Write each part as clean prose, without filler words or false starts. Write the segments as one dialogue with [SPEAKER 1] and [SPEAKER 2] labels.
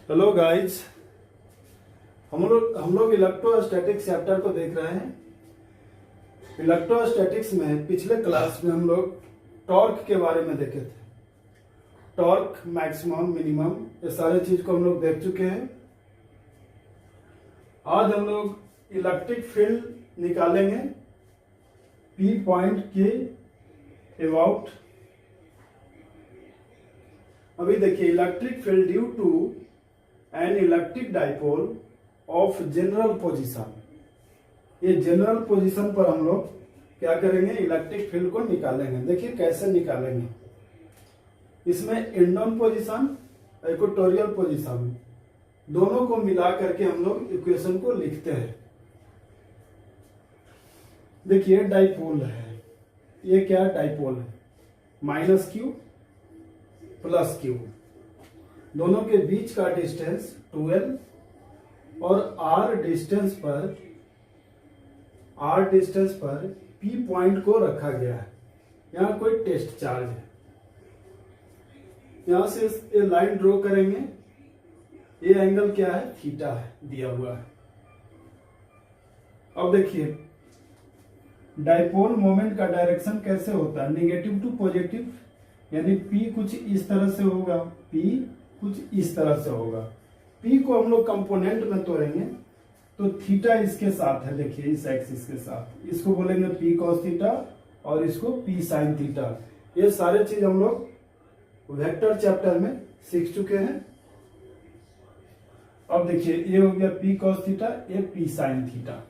[SPEAKER 1] Hello guys, हम लोग electrostatics chapter को देख रहे हैं। इलेक्ट्रोस्टैटिक्स में पिछले क्लास में हम लोग टॉर्क के बारे में देखे थे। टॉर्क, मैक्सिमम, मिनिमम, ये सारे चीज को हम लोग देख चुके हैं। आज हम लोग इलेक्ट्रिक फील्ड निकालेंगे पी पॉइंट के अबाउट। अभी देखिए, electric field due to an electric dipole of general position. ये जनरल पोजीशन पर हम लोग क्या करेंगे, इलेक्ट्रिक फील्ड को निकालेंगे। देखिए कैसे निकालेंगे। इसमें इंडोन पोजीशन, इक्वेटोरियल पोजीशन, दोनों को मिला करके हम लोग इक्वेशन को लिखते हैं। देखिए डाइपोल है, ये क्या डाइपोल है, माइनस क्यू प्लस क्यू, दोनों के बीच का डिस्टेंस 12 और r डिस्टेंस पर P पॉइंट को रखा गया है। यहाँ कोई टेस्ट चार्ज है। यहां से ये लाइन ड्रॉ करेंगे। ये एंगल क्या है, थीटा है, दिया हुआ है। अब देखिए डाइपोल मोमेंट का डायरेक्शन कैसे होता है, निगेटिव टू पॉजिटिव, यानी P कुछ इस तरह से होगा, P कुछ इस तरह से होगा। P को हम लोग कंपोनेंट में तोड़ेंगे तो थीटा इसके साथ है। देखिए इस एक्सिस के साथ, इसको बोलेंगे P cos थीटा और इसको P sin थीटा। ये सारे चीज हम लोग वेक्टर चैप्टर में सीख चुके हैं। अब देखिए ये हो गया P cos थीटा, ये P sin थीटा।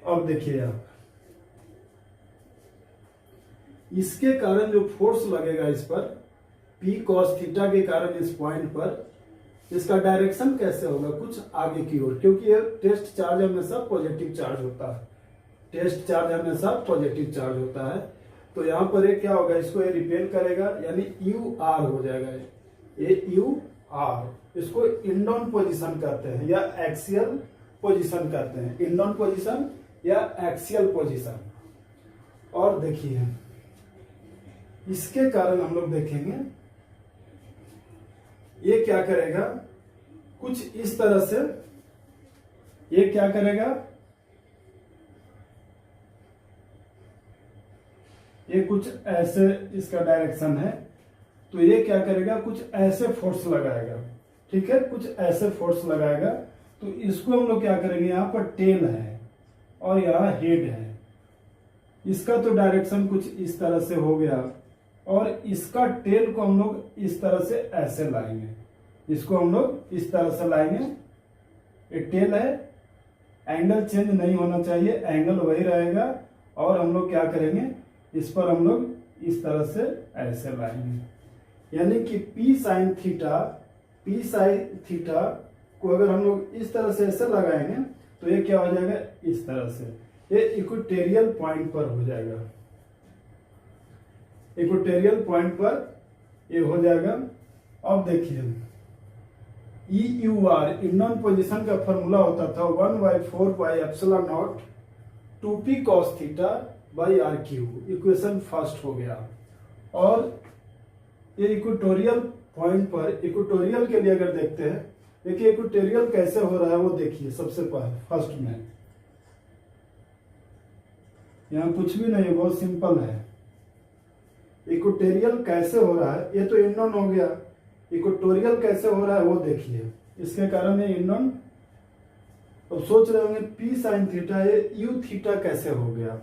[SPEAKER 1] अब देखिए आप, इसके कारण जो फोर्स लगेगा इस पर, P cos थीटा के कारण इस पॉइंट पर, इसका डायरेक्शन कैसे होगा, कुछ आगे की ओर, क्योंकि ये टेस्ट चार्ज हमेशा पॉजिटिव चार्ज होता है। टेस्ट चार्ज हमेशा पॉजिटिव चार्ज होता है। तो यहाँ पर ये क्या होगा, इसको ये रिपेल करेगा, यानी UR हो जाएगा। ये UR, इसको इंडोन पोजीशन कहते हैं या एक्सियल पोजीशन कहते हैं। इंडोन पोजीशन या एक्सियल पोजीशन। और देखिए इसके कारण हम लोग देखेंगे ये क्या करेगा, कुछ इस तरह से। ये क्या करेगा, ये कुछ ऐसे इसका डायरेक्शन है, तो ये क्या करेगा, कुछ ऐसे फोर्स लगाएगा। ठीक है, कुछ ऐसे फोर्स लगाएगा। तो इसको हम लोग क्या करेंगे, यहां पर टेल है और यहां हेड है। इसका तो डायरेक्शन कुछ इस तरह से हो गया, और इसका टेल को हम लोग इस तरह से ऐसे लाएंगे। इसको हम लोग इस तरह से लाएंगे। ये टेल है, एंगल चेंज नहीं होना चाहिए, एंगल वही रहेगा। और हम लोग क्या करेंगे, इस पर हम लोग इस तरह से ऐसे लाएंगे। यानी कि P sin थीटा को अगर हम लोग इस तरह से ऐसे लगाएंगे तो ये क्या हो जाएगा, इस तरह से। ये इक्वेटोरियल पॉइंट पर हो जाएगा। इक्वेटोरियल पॉइंट पर ये हो जाएगा। अब देखिए EUR, इंडोन पोजीशन का फॉर्मूला होता था 1/4πε0 2P cos theta by RQ। Equation first हो गया। और ये इक्वेटोरियल पॉइंट पर, इक्वेटोरियल के लिए अगर देखते हैं, देखिए इक्वेटोरियल कैसे हो रहा है वो देखिए। सबसे पहले फर्स्ट में यहाँ कुछ भी नहीं, बहुत सिंपल है। इक्वेटोरियल कैसे हो रहा है, ये तो इंडोन हो गया। इक्वेटोरियल कैसे हो रहा है वो देखिए। इसके कारण ये इंडोन। अब सोच रहे होंगे P sin थीटा, ये U थीटा कैसे हो गया।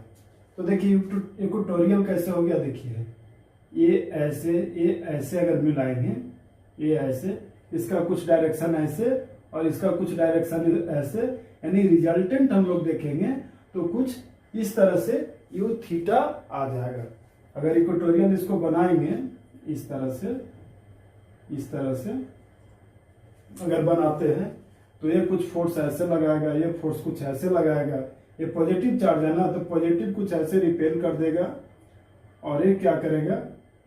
[SPEAKER 1] तो देखिए इक्वेटोरियल कैसे हो गया, देखिए ये ऐसे अगर मिलाएंगे, ये ऐसे, इसका कुछ डायरेक्शन ऐसे और इसका कुछ डायरेक्शन ऐसे, यानी रिजल्टेंट हम लोग देखेंगे तो कुछ इस तरह से U थीटा आ जाएगा। अगर इक्वेटोरियल इसको बनाएंगे इस तरह से अगर बनाते हैं तो ये कुछ फोर्स ऐसे लगाएगा, ये फोर्स कुछ ऐसे लगाएगा। ये पॉजिटिव चार्ज है ना, तो पॉजिटिव कुछ ऐसे रिपेल कर देगा। और ये क्या करेगा,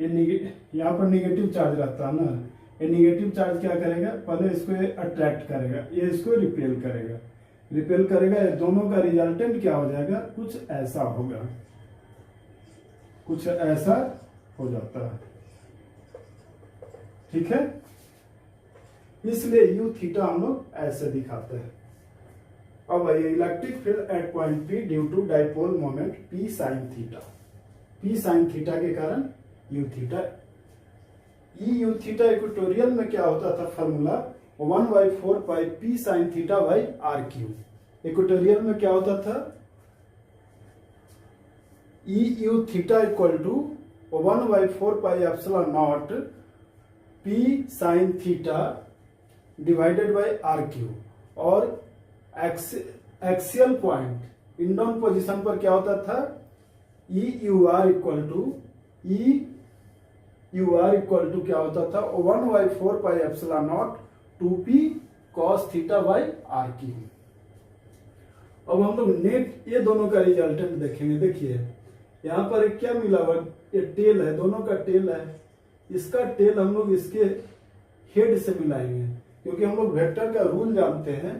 [SPEAKER 1] ये यहाँ पर निगेटिव चार्ज रहता है ना, ये निगेटिव चार्ज क्या करेगा, पहले इसको ये अट्रैक्ट करेगा, ये इसको रिपेल करेगा। ये दोनों का रिजल्टेंट क्या हो जाएगा, कुछ ऐसा होगा, कुछ ऐसा हो जाता है। ठीक है। इसलिए यू थीटा हम लोग ऐसे दिखाते हैं। अब आइए electric field at point P due to dipole moment P sine theta. P sine theta के कारण u theta. E u theta equatorial में क्या होता था formula 1/4 pi P sine theta by R cube. Equatorial में क्या होता था E u theta equal to 1/4 pi epsilon naught P sine theta divided by R cube. और एक्सियल पॉइंट इंडोन पोजीशन पर क्या होता था E u R equal to क्या होता था 1/4 pi epsilon naught 2p cos theta by R cube. अब हम लोग नेट ये दोनों का रिजल्टेंट देखेंगे। देखिए यहाँ पर एक क्या मिला हुआ, ये टेल है, दोनों का टेल है। इसका टेल हम लोग इसके हेड से मिलाएंगे, क्योंकि हम लोग वेक्टर का रूल जानते हैं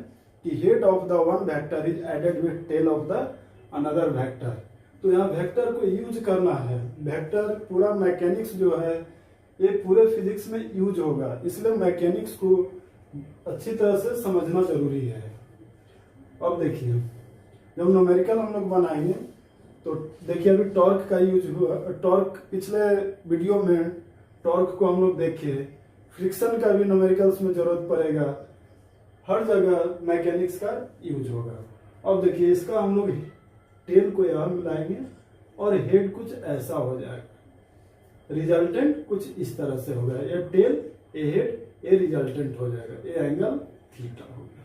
[SPEAKER 1] कि head of the one vector is added with tail of the another vector. तो यहाँ वेक्टर को यूज करना है। वेक्टर पूरा मैकेनिक्स जो है ये पूरे फिजिक्स में यूज होगा, इसलिए मैकेनिक्स को अच्छी तरह से समझना जरूरी है। अब देखिए जब न्यूमेरिकल हम लोग बनाएंगे तो देखिए अभी टॉर्क का यूज हुआ। टॉर्क पिछले वीडियो में टॉर्क को हम लोग देखे, फ्रिक्शन का भी न्यूमेरिकल्स में जरूरत पड़ेगा, हर जगह मैकेनिक्स का यूज होगा। अब देखिए इसका हम लोग टेल को यहां मिलाएंगे और हेड कुछ ऐसा हो जाएगा, रिजल्टेंट कुछ इस तरह से होगा। ये टेल, ये हेड, ये रिजल्टेंट हो जाएगा, ये एंगल थीटा हो गया।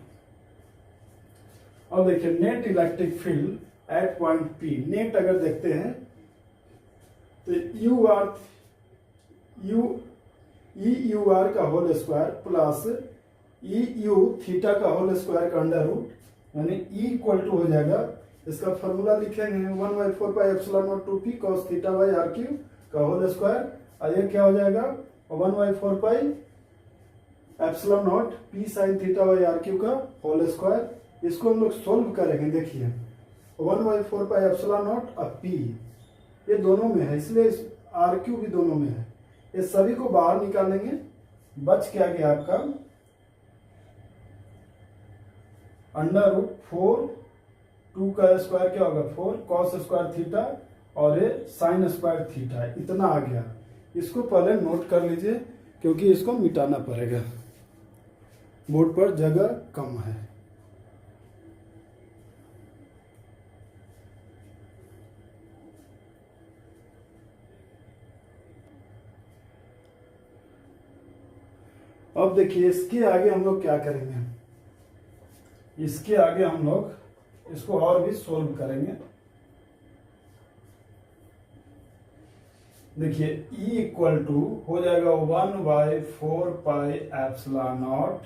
[SPEAKER 1] अब देखिए net electric field at point P. Net अगर देखते हैं तो यू आर का whole square plus E u theta का होल स्क्वायर का अंडर रूट यानी ई इक्वल टू हो जाएगा। इसका फॉर्मूला लिखेंगे 1/4 pi epsilon naught 2p cos theta by R cube का होल स्क्वायर। और ये क्या हो जाएगा 1/4 pi epsilon naught p sine theta by R cube का होल स्क्वायर। इसको हम लोग सोल्व करेंगे। देखिए 1/4 पाई एप्सिलॉन नॉट और p ये दोनों में है, इसलिए आर क्यूब भी दोनों में है। ये सभी को बाहर निकालेंगे, बच क्या गया आपका अंडर रूट 4, 2 का स्क्वायर क्या होगा 4 cos स्क्वायर थीटा और ये साइन स्क्वायर थीटा, इतना आ गया। इसको पहले नोट कर लीजिए क्योंकि इसको मिटाना पड़ेगा, बोर्ड पर जगह कम है। अब देखिए इसके आगे हम लोग क्या करेंगे, इसके आगे हम लोग इसको और भी सोल्व करेंगे। देखिए E इक्वल टू हो जाएगा 1/4 pi epsilon naught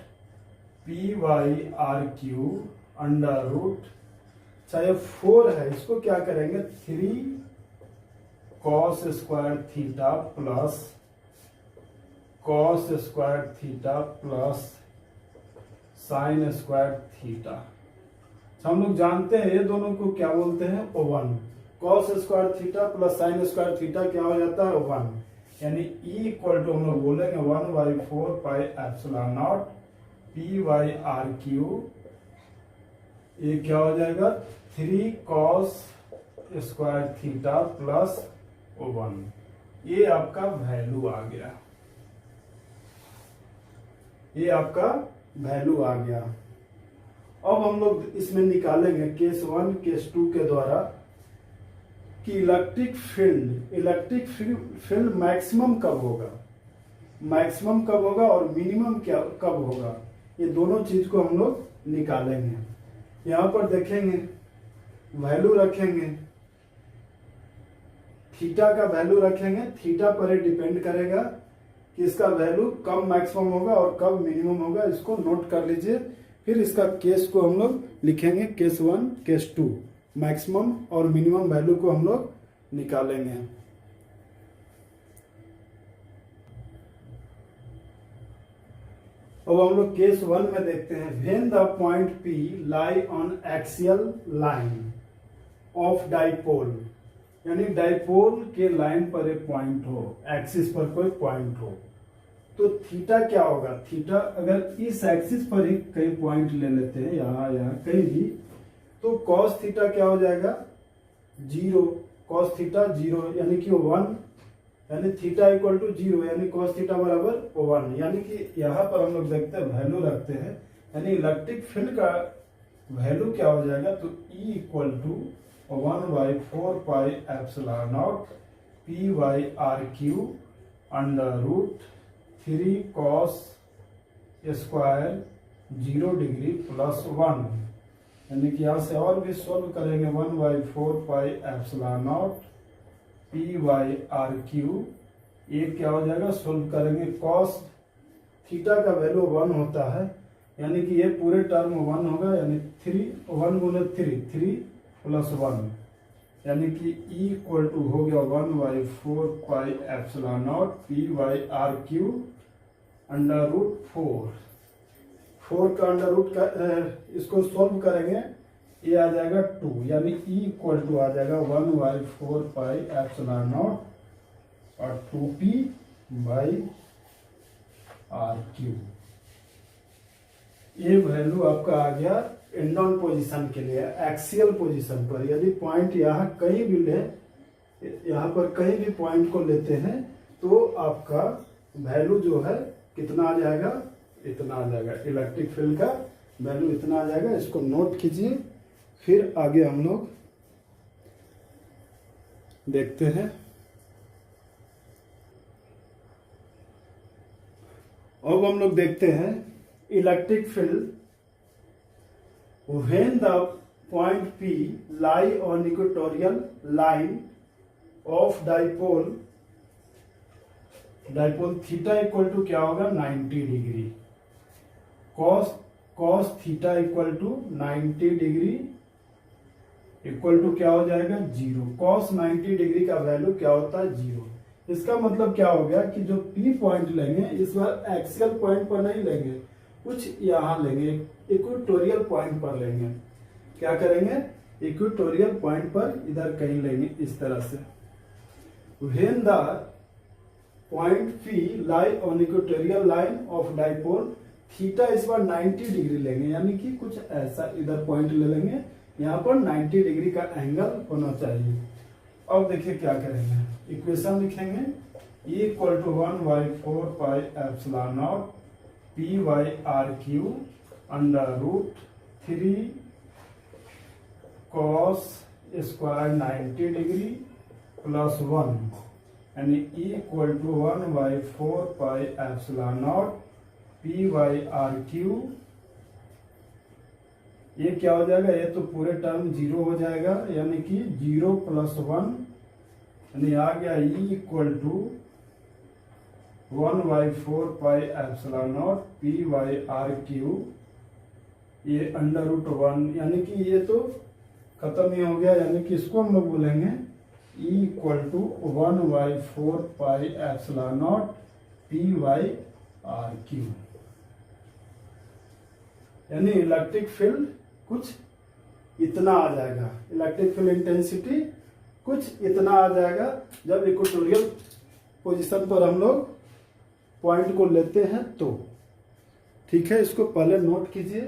[SPEAKER 1] P by R cube under root, चाहे 4 है इसको क्या करेंगे 3 cos square theta plus cos square theta plus sine square theta. हम लोग जानते हैं ये दोनों को क्या बोलते हैं 1। cos square theta plus sine square theta क्या हो जाता है 1, यानी E इक्वल टू हम लोग बोलेंगे 1/4 pi epsilon naught P by R cube, ये क्या हो जाएगा 3 cos स्क्वायर थीटा प्लस 1। ये आपका वैल्यू आ गया, ये आपका वैल्यू आ गया। अब हम लोग इसमें निकालेंगे केस 1 केस 2 के द्वारा कि इलेक्ट्रिक फील्ड मैक्सिमम कब होगा, मैक्सिमम कब होगा और मिनिमम क्या कब होगा, ये दोनों चीज को हम लोग निकालेंगे। यहाँ पर देखेंगे वैल्यू रखेंगे, थीटा का वैल्यू रखेंगे, थीटा पर ही डिपेंड करेगा कि इसका वैल्यू कब मैक्सिमम होगा और कब मिनिमम होगा, इसको नोट कर लीजिए। फिर इसका केस को हम लोग लिखेंगे केस 1 केस 2, मैक्सिमम और मिनिमम वैल्यू को हम लोग निकालेंगे। अब हम लोग केस 1 में देखते हैं when the point P lie on axial line of dipole, यानी डाइपोल के लाइन पर एक पॉइंट हो, एक्सिस पर कोई पॉइंट हो, तो थीटा क्या होगा, थीटा अगर इस एक्सिस पर ही कहीं पॉइंट ले लेते हैं, यहाँ यहाँ कहीं भी, तो कॉस थीटा क्या हो जाएगा, 0, कॉस थीटा 0 यानी कि 1, यानी थीटा इक्वल टू 0 यानी कॉस थीटा बराबर 1, यानी कि यहाँ पर हम लोग देखते हैं वैल्यू रखते हैं, यानी इलेक्ट्रिक फील्ड का वैल्यू क्या हो जाएगा, तो E equal to 1/4πε0 P/RQ under root 3 cos square 0 degree plus 1, यानी कि यहाँ से और भी सोल्व करेंगे 1/4πε0 P/RQ, ये क्या हो जाएगा, सोल्व करेंगे cos थीटा का वैल्यू 1 होता है, यानी कि ये पूरे टर्म 1 होगा, यानी 1 गुने 3 प्लस 1, यानी कि E इक्वल टू हो गया 1/4πε0 P/RQ अंडर रूट 4 का अंडर रूट का इसको सोल्व करेंगे, ये आ जाएगा 2, यानी E इक्वल टू आ जाएगा 1/4πε0 और 2P/RQ। ये वैल्यू आपका आ गया एंडोन पोजीशन के लिए, एक्सियल पोजीशन पर। यदि पॉइंट यहाँ कहीं भी ले, यहाँ पर कहीं भी पॉइंट को लेते हैं तो आपका वैल्यू जो है कितना आ जाएगा, इतना आ जाएगा, इलेक्ट्रिक फील्ड का वैल्यू इतना आ जाएगा। इसको नोट कीजिए, फिर आगे हम लोग देखते हैं। अब हम लोग देखते हैं electric field when the point P lie on equatorial line of dipole theta equal to क्या होगा, 90 degree, cos theta equal to 90 degree equal to क्या हो जाएगा, 0। cos 90 डिग्री का वैल्यू क्या होता है, 0। इसका मतलब क्या हो गया कि जो P पॉइंट लेंगे इस बार एक्सियल पॉइंट पर नहीं लेंगे, कुछ यहाँ लेंगे, इक्वेटोरियल पॉइंट पर लेंगे। क्या करेंगे, इक्वेटोरियल पॉइंट पर इधर कहीं लेंगे, इस तरह से। When the point P lie on equatorial line of dipole theta इस बार 90 डिग्री लेंगे, यानी कि कुछ ऐसा इधर पॉइंट ले लेंगे, यहाँ पर 90 डिग्री का एंगल होना चाहिए। अब देखिए क्या करेंगे, इक्वेशन लिखेंगे E equal to 1/4πε0 P/RQ under root 3 cos square 90 degree plus 1, यानी E इक्वल टू 1/4πε0 P/RQ। ये क्या हो जाएगा, ये तो पूरे टर्म 0 हो जाएगा, यानी कि 0 प्लस 1, यानी आ गया E इक्वल टू 1/4πε0 P/RQ, ये अंडर रूट 1, यानी कि ये तो खत्म ही हो गया, यानी कि इसको हम लोग बोलेंगे E इक्वल टू 1/4πε0 P/RQ, यानी इलेक्ट्रिक फील्ड कुछ इतना आ जाएगा, इलेक्ट्रिक फील्ड इंटेंसिटी कुछ इतना आ जाएगा जब इक्वेटोरियल पोजीशन पर हम लोग पॉइंट को लेते हैं तो। ठीक है, इसको पहले नोट कीजिए,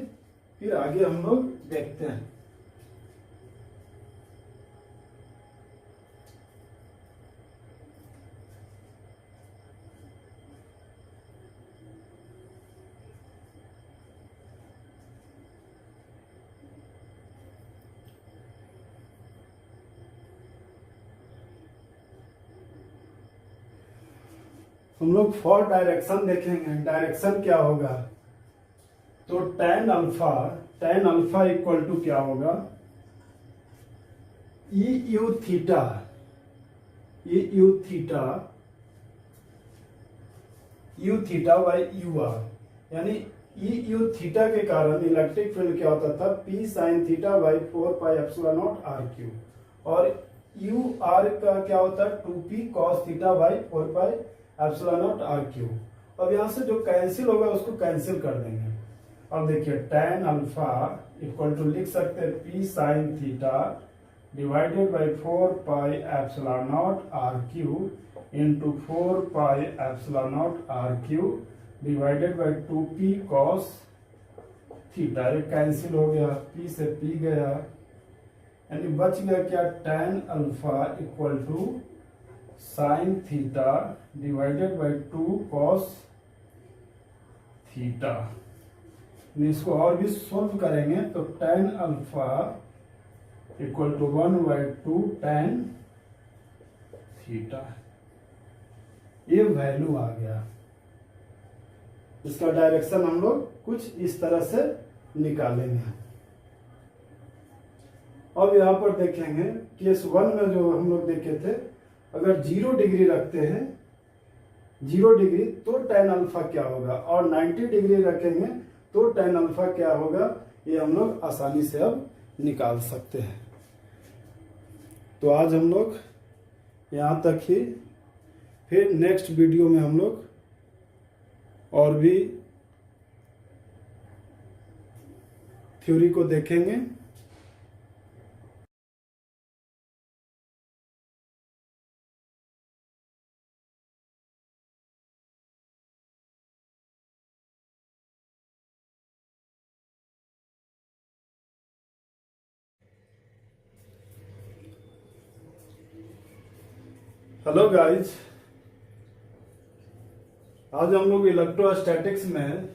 [SPEAKER 1] फिर आगे हम लोग देखते हैं। हम लोग फॉर डायरेक्शन देखेंगे, डायरेक्शन क्या होगा, तो tan अल्फा इक्वल टू क्या होगा, EU थीटा बाई UR, यानी EU थीटा के कारण इलेक्ट्रिक फील्ड क्या होता था, P sin theta by 4πε0 RQ, और UR का क्या होता है, 2P cos theta by 4πε0 RQ। अब यहाँ से जो कैंसिल होगा उसको कैंसिल कर देंगे। अब देखिए tan अल्फा इक्वल टू लिख सकते हैं P sin theta divided by 4πε0 RQ, into 4 pi epsilon naught R Q divided by 2p cos theta. ये कैंसिल हो गया, p से p गया, यानी बच गया क्या, tan alpha equal to sine theta divided by 2 cos theta. इसको और भी सोल्व करेंगे तो tan alpha equal to 1/2 tan theta. ये वैल्यू आ गया। इसका डायरेक्शन हम लोग कुछ इस तरह से निकालेंगे। अब यहाँ पर देखेंगे केस 1 में जो हम लोग देखे थे, अगर 0 डिग्री रखते हैं, 0 डिग्री, तो tan अल्फा क्या होगा, और 90 डिग्री रखेंगे तो tan अल्फा क्या होगा, ये हम लोग आसानी से अब निकाल सकते हैं। तो आज हम लोग यहाँ तक ही, फिर नेक्स्ट वीडियो में हम लोग और भी थ्योरी को देखेंगे। हेलो गाइज, आज हम लोग इलेक्ट्रोस्टैटिक्स में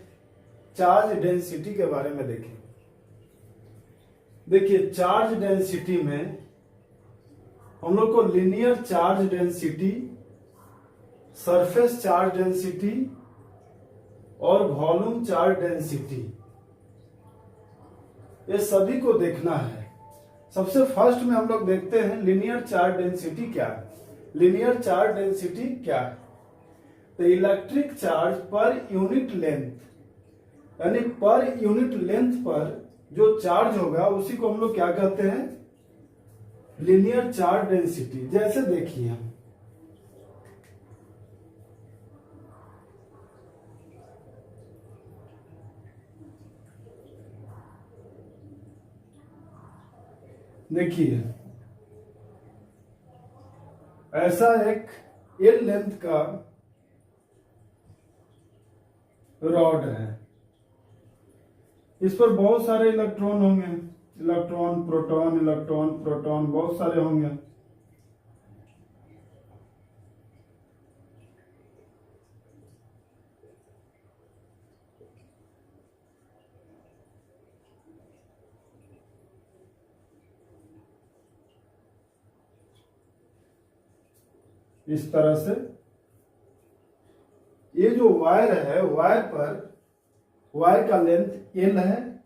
[SPEAKER 1] चार्ज डेंसिटी के बारे में देखेंगे। देखिए, चार्ज डेंसिटी में हम लोग को linear charge density, surface charge density और वॉल्यूम चार्ज डेंसिटी, ये सभी को देखना है। सबसे फर्स्ट में हम लोग देखते हैं लिनियर चार्ज डेंसिटी क्या है। लिनियर चार्ज डेंसिटी क्या है, तो electric charge per unit length, यानी पर यूनिट लेंथ पर जो चार्ज होगा उसी को हम लोग क्या कहते हैं, लिनियर चार्ज डेंसिटी। जैसे देखिए, देखिए ऐसा एक एल लेंथ का रॉड है, इस पर बहुत सारे इलेक्ट्रॉन होंगे, इलेक्ट्रॉन प्रोटॉन, इलेक्ट्रॉन प्रोटॉन, बहुत सारे होंगे। इस तरह से ये जो वायर है, वायर का लेंथ एल है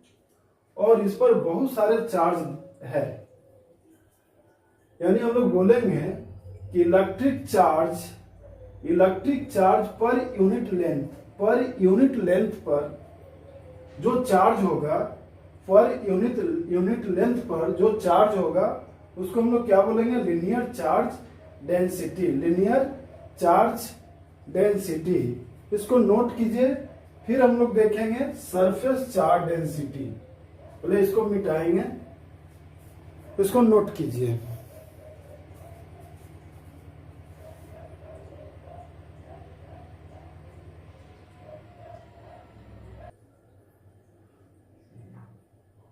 [SPEAKER 1] और इस पर बहुत सारे चार्ज है। यानी हम लोग बोलेंगे कि electric charge per unit length पर जो चार्ज होगा, पर यूनिट लेंथ पर जो चार्ज होगा उसको हम लोग क्या बोलेंगे, linear charge density. Linear charge density, इसको नोट कीजिए। फिर हम लोग देखेंगे सरफेस चार्ज डेंसिटी, बोले इसको मिटाएंगे, इसको नोट कीजिए।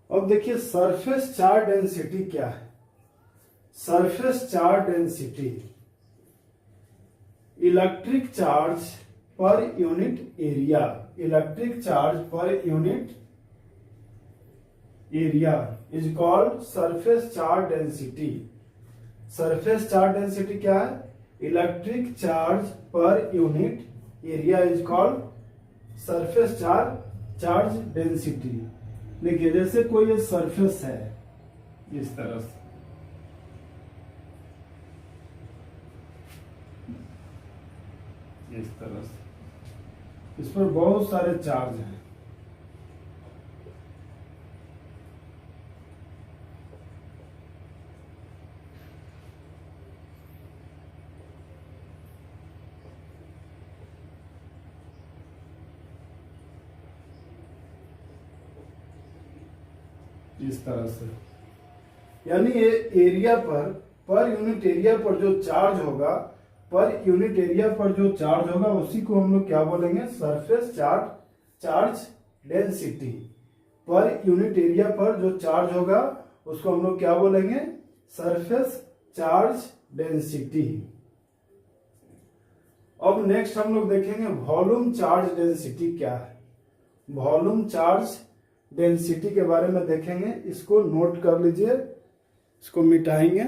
[SPEAKER 1] अब देखिए सरफेस चार्ज डेंसिटी क्या है। Surface charge density, electric charge पर यूनिट एरिया, इलेक्ट्रिक चार्ज पर unit area is called surface charge density. Surface charge density क्या है, इलेक्ट्रिक चार्ज पर unit area is called surface charge density. देखिए जैसे कोई सरफेस है इस तरह से, इस तरह से, इस पर बहुत सारे चार्ज हैं। इस तरह से, यानी ये एरिया पर यूनिट एरिया पर जो चार्ज होगा पर यूनिट एरिया पर जो चार्ज होगा उसी को हम लोग क्या बोलेंगे, सरफेस चार्ज डेंसिटी। पर यूनिट एरिया पर जो चार्ज होगा उसको हम लोग क्या बोलेंगे, सरफेस चार्ज डेंसिटी। अब नेक्स्ट हम लोग देखेंगे वॉल्यूम चार्ज डेंसिटी क्या है। वॉल्यूम चार्ज डेंसिटी के बारे में देखेंगे, इसको नोट कर लीजिए, इसको मिटाएंगे।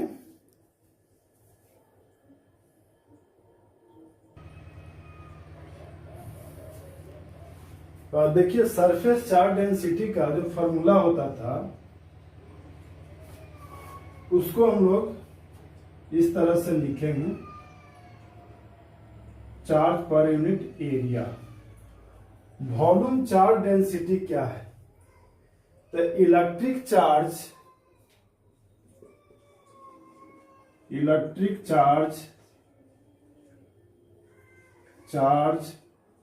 [SPEAKER 1] देखिए सरफेस चार्ज डेंसिटी का जो फॉर्मूला होता था उसको हम लोग इस तरह से लिखेंगे, चार्ज पर unit area. Volume charge density क्या है, तो इलेक्ट्रिक चार्ज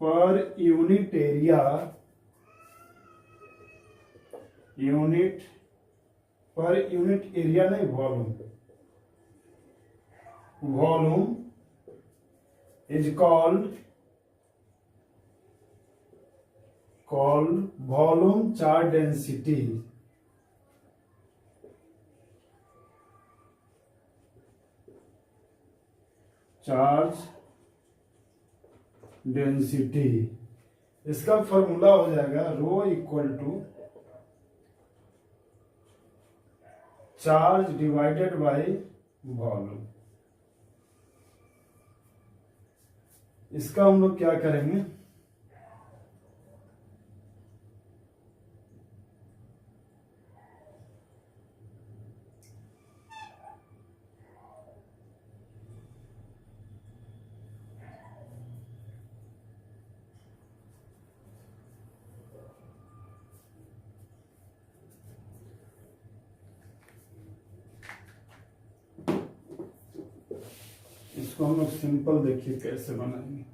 [SPEAKER 1] पर यूनिट एरिया, नहीं volume is called volume charge density. Charge density, इसका फॉर्मूला हो जाएगा rho equal to charge divided by volume. इसका हम लोग क्या करेंगे, इसको हम लोग सिंपल देखिए कैसे बनाएंगे।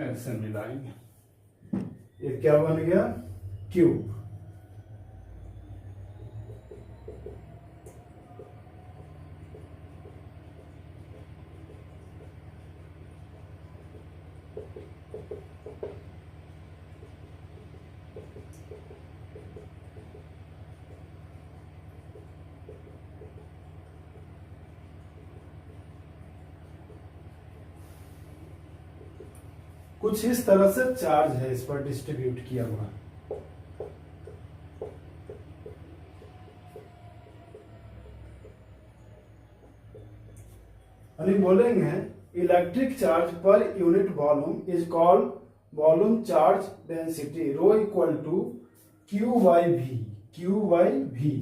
[SPEAKER 1] ऐसे मिलाएंगे, ये क्या बन गया, क्यूब। कुछ इस तरह से चार्ज है इस पर डिस्ट्रीब्यूट किया हुआ। हम बोलेंगे इलेक्ट्रिक चार्ज पर unit volume is called volume charge density, rho equal to Q by V,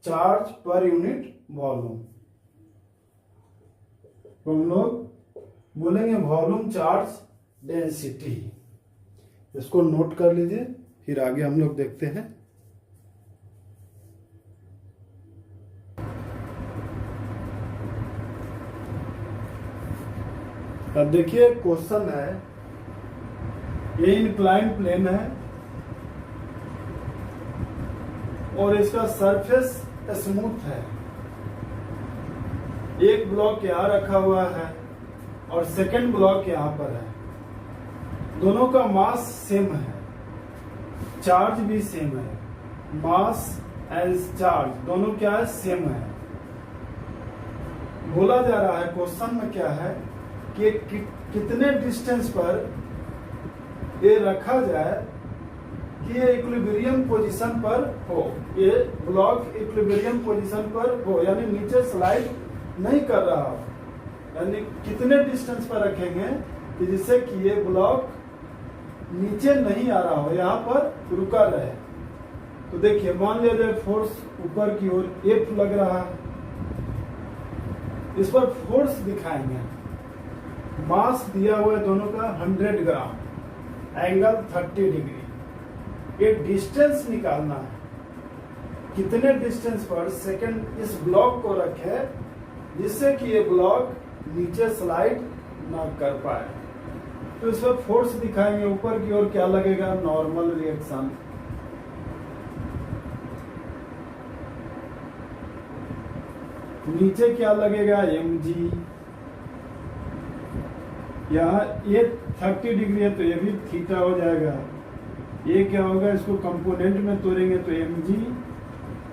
[SPEAKER 1] charge पर यूनिट वॉल्यूम। तो हम लोग बोलेंगे वॉल्यूम चार्ज डेंसिटी। इसको नोट कर लीजिए, फिर आगे हम लोग देखते हैं। अब देखिए क्वेश्चन है, ये इंक्लाइंड प्लेन है और इसका सरफेस स्मूथ है। एक ब्लॉक यहां रखा हुआ है और सेकंड ब्लॉक यहां पर है। दोनों का मास सेम है, चार्ज भी सेम है, मास एंड चार्ज दोनों क्या है, सेम है। बोला जा रहा है क्वेश्चन में क्या है कि कितने डिस्टेंस पर ये रखा जाए कि ये इक्विलिब्रियम पोजीशन पर हो, ये ब्लॉक इक्विलिब्रियम पोजीशन पर हो, यानी नीचे स्लाइड नहीं कर रहा हो। यानी कितने डिस्टेंस पर रखेंगे कि जिससे कि ये ब्लॉक नीचे नहीं आ रहा हो, यहाँ पर रुका रहे। तो देखिए मान लिया जाए फोर्स ऊपर की ओर F लग रहा है, इस पर फोर्स दिखाएंगे। मास दिया हुआ है दोनों का 100 ग्राम, एंगल 30 डिग्री। ये डिस्टेंस निकालना है, कितने डिस्टेंस पर सेकंड इस ब्लॉक को रखे जिससे कि ये ब्लॉक नीचे स्लाइड ना कर पाए। तो इस पर फोर्स दिखाएंगे, ऊपर की ओर क्या लगेगा, नॉर्मल रिएक्शन। नीचे क्या लगेगा, mg। यहाँ ये 30 डिग्री है तो ये भी थीटा हो जाएगा। ये क्या होगा, इसको कंपोनेंट में तोड़ेंगे तो mg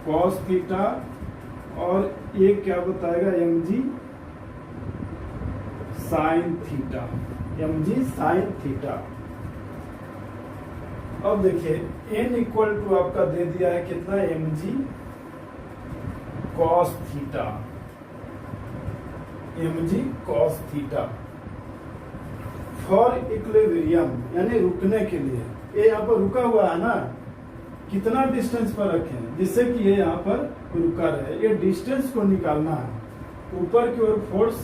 [SPEAKER 1] cos थीटा, और ये क्या बताएगा, mg sin theta, mg sin theta. अब देखिए n इक्वल टू आपका दे दिया है कितना, mg cos theta, mg cos theta. For equilibrium यानी रुकने के लिए, ये यहाँ पर रुका हुआ है ना, कितना डिस्टेंस पर रखें जिससे कि ये यहाँ पर रुका रहे, ये डिस्टेंस को निकालना है। ऊपर की ओर फोर्स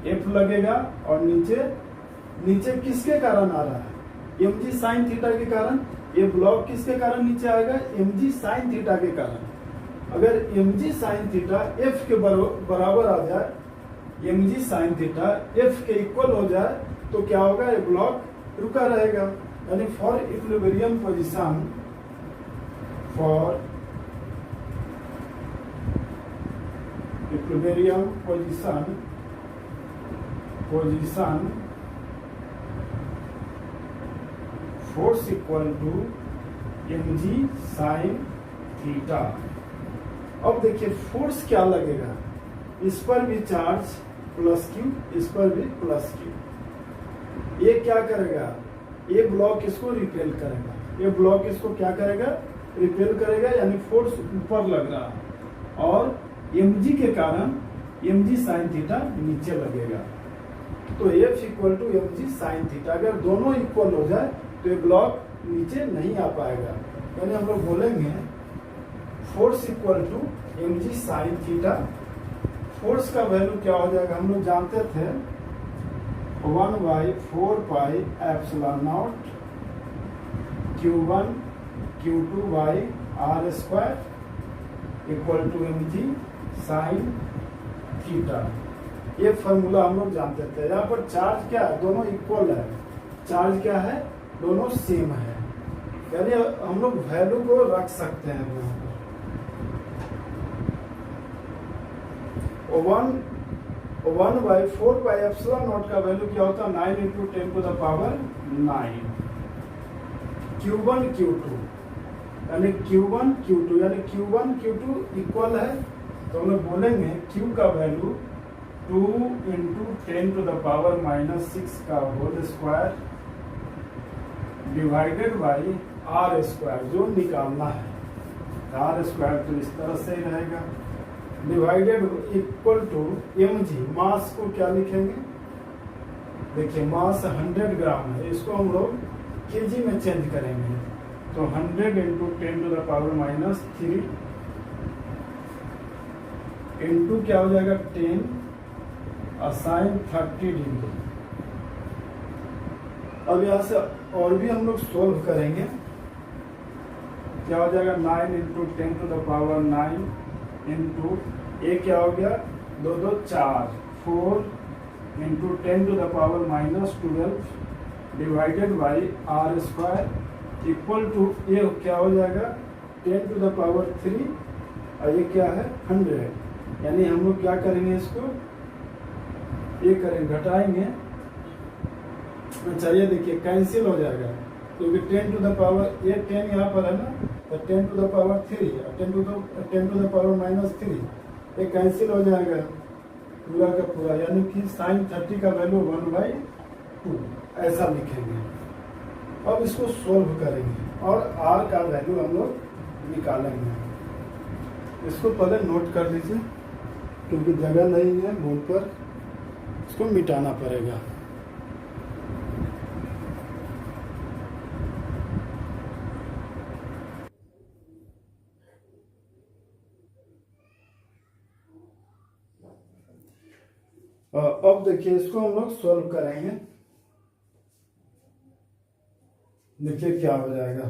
[SPEAKER 1] F लगेगा और नीचे किसके कारण आ रहा है, mg sin थीटा के कारण। ये ब्लॉक किसके कारण नीचे आएगा, mg sin थीटा के कारण। अगर mg sin थीटा F के बराबर आ जाए, mg sin थीटा F के इक्वल हो जाए तो क्या होगा, ये ब्लॉक रुका रहेगा। यानी for equilibrium position, for equilibrium position force equal to mg sin theta. अब देखिए फोर्स क्या लगेगा, इस पर भी चार्ज प्लस क्यू, इस पर भी प्लस क्यू। ये क्या करेगा, ये ब्लॉक इसको रिपेल करेगा, ये ब्लॉक इसको क्या करेगा, रिपेल करेगा, यानी फोर्स ऊपर लग रहा है और mg के कारण mg sin थीटा नीचे लगेगा। तो F equal to mg sin theta, अगर दोनों इक्वल हो जाए तो ये ब्लॉक नीचे नहीं आ पाएगा। यानी हम लोग बोलेंगे force equal to mg sin theta. Force का वैल्यू क्या हो जाएगा, हम लोग जानते थे 1/4 epsilon naught Q1 Q2/r² equal to mg sin theta. ये फॉर्मूला हम लोग जानते थे। यहाँ पर चार्ज क्या है, दोनों इक्वल है, चार्ज क्या है, दोनों सेम है, यानी हम लोग वैल्यू को रख सकते हैं यहाँ पर। 1/4 एप्सिलॉन नॉट का वैल्यू क्या होता है, 9 × 10⁹ Q1 Q2 यानी Q1 Q2 यानी Q1 Q2 इक्वल है, तो हम लोग बोलेंगे Q का वैल्यू 2 × 10⁻⁻6 का whole square divided by r², जो निकालना है r² तो इस तरह से रहेगा, डिवाइडेड इक्वल टू mg, मास को क्या लिखेंगे, देखिए मास 100 ग्राम है, इसको हम लोग केजी में चेंज करेंगे, तो 100 × 10⁻³ इंटू क्या हो जाएगा 10 असाइन 30 डिग्री। अब यहाँ से और भी हम लोग सोल्व करेंगे, क्या हो जाएगा 9 × 10⁹ इंटू ये क्या हो गया 2 2 4 4 × 10⁻12 divided by r² equal to ये क्या हो जाएगा 10⁻³ और ये क्या है 100। यानी हम लोग क्या करेंगे, इसको ये करेंगे घटाएंगे, अच्छा ये देखिए कैंसिल हो जाएगा, क्योंकि 10⁻, ये 10 यहाँ पर है ना, तो 10⁻³ 10⁻³ ये कैंसिल हो जाएगा पूरा का पूरा, यानी कि sin 30 का वैल्यू 1/2 ऐसा लिखेंगे। अब इसको सोल्व करेंगे और r का वैल्यू हम लोग निकालेंगे। इसको पहले नोट कर लीजिए, क्योंकि जगह नहीं है बोर्ड पर, इसको मिटाना पड़ेगा। अब देखिए इसको हम लोग सॉल्व करेंगे, देखिए क्या हो जाएगा।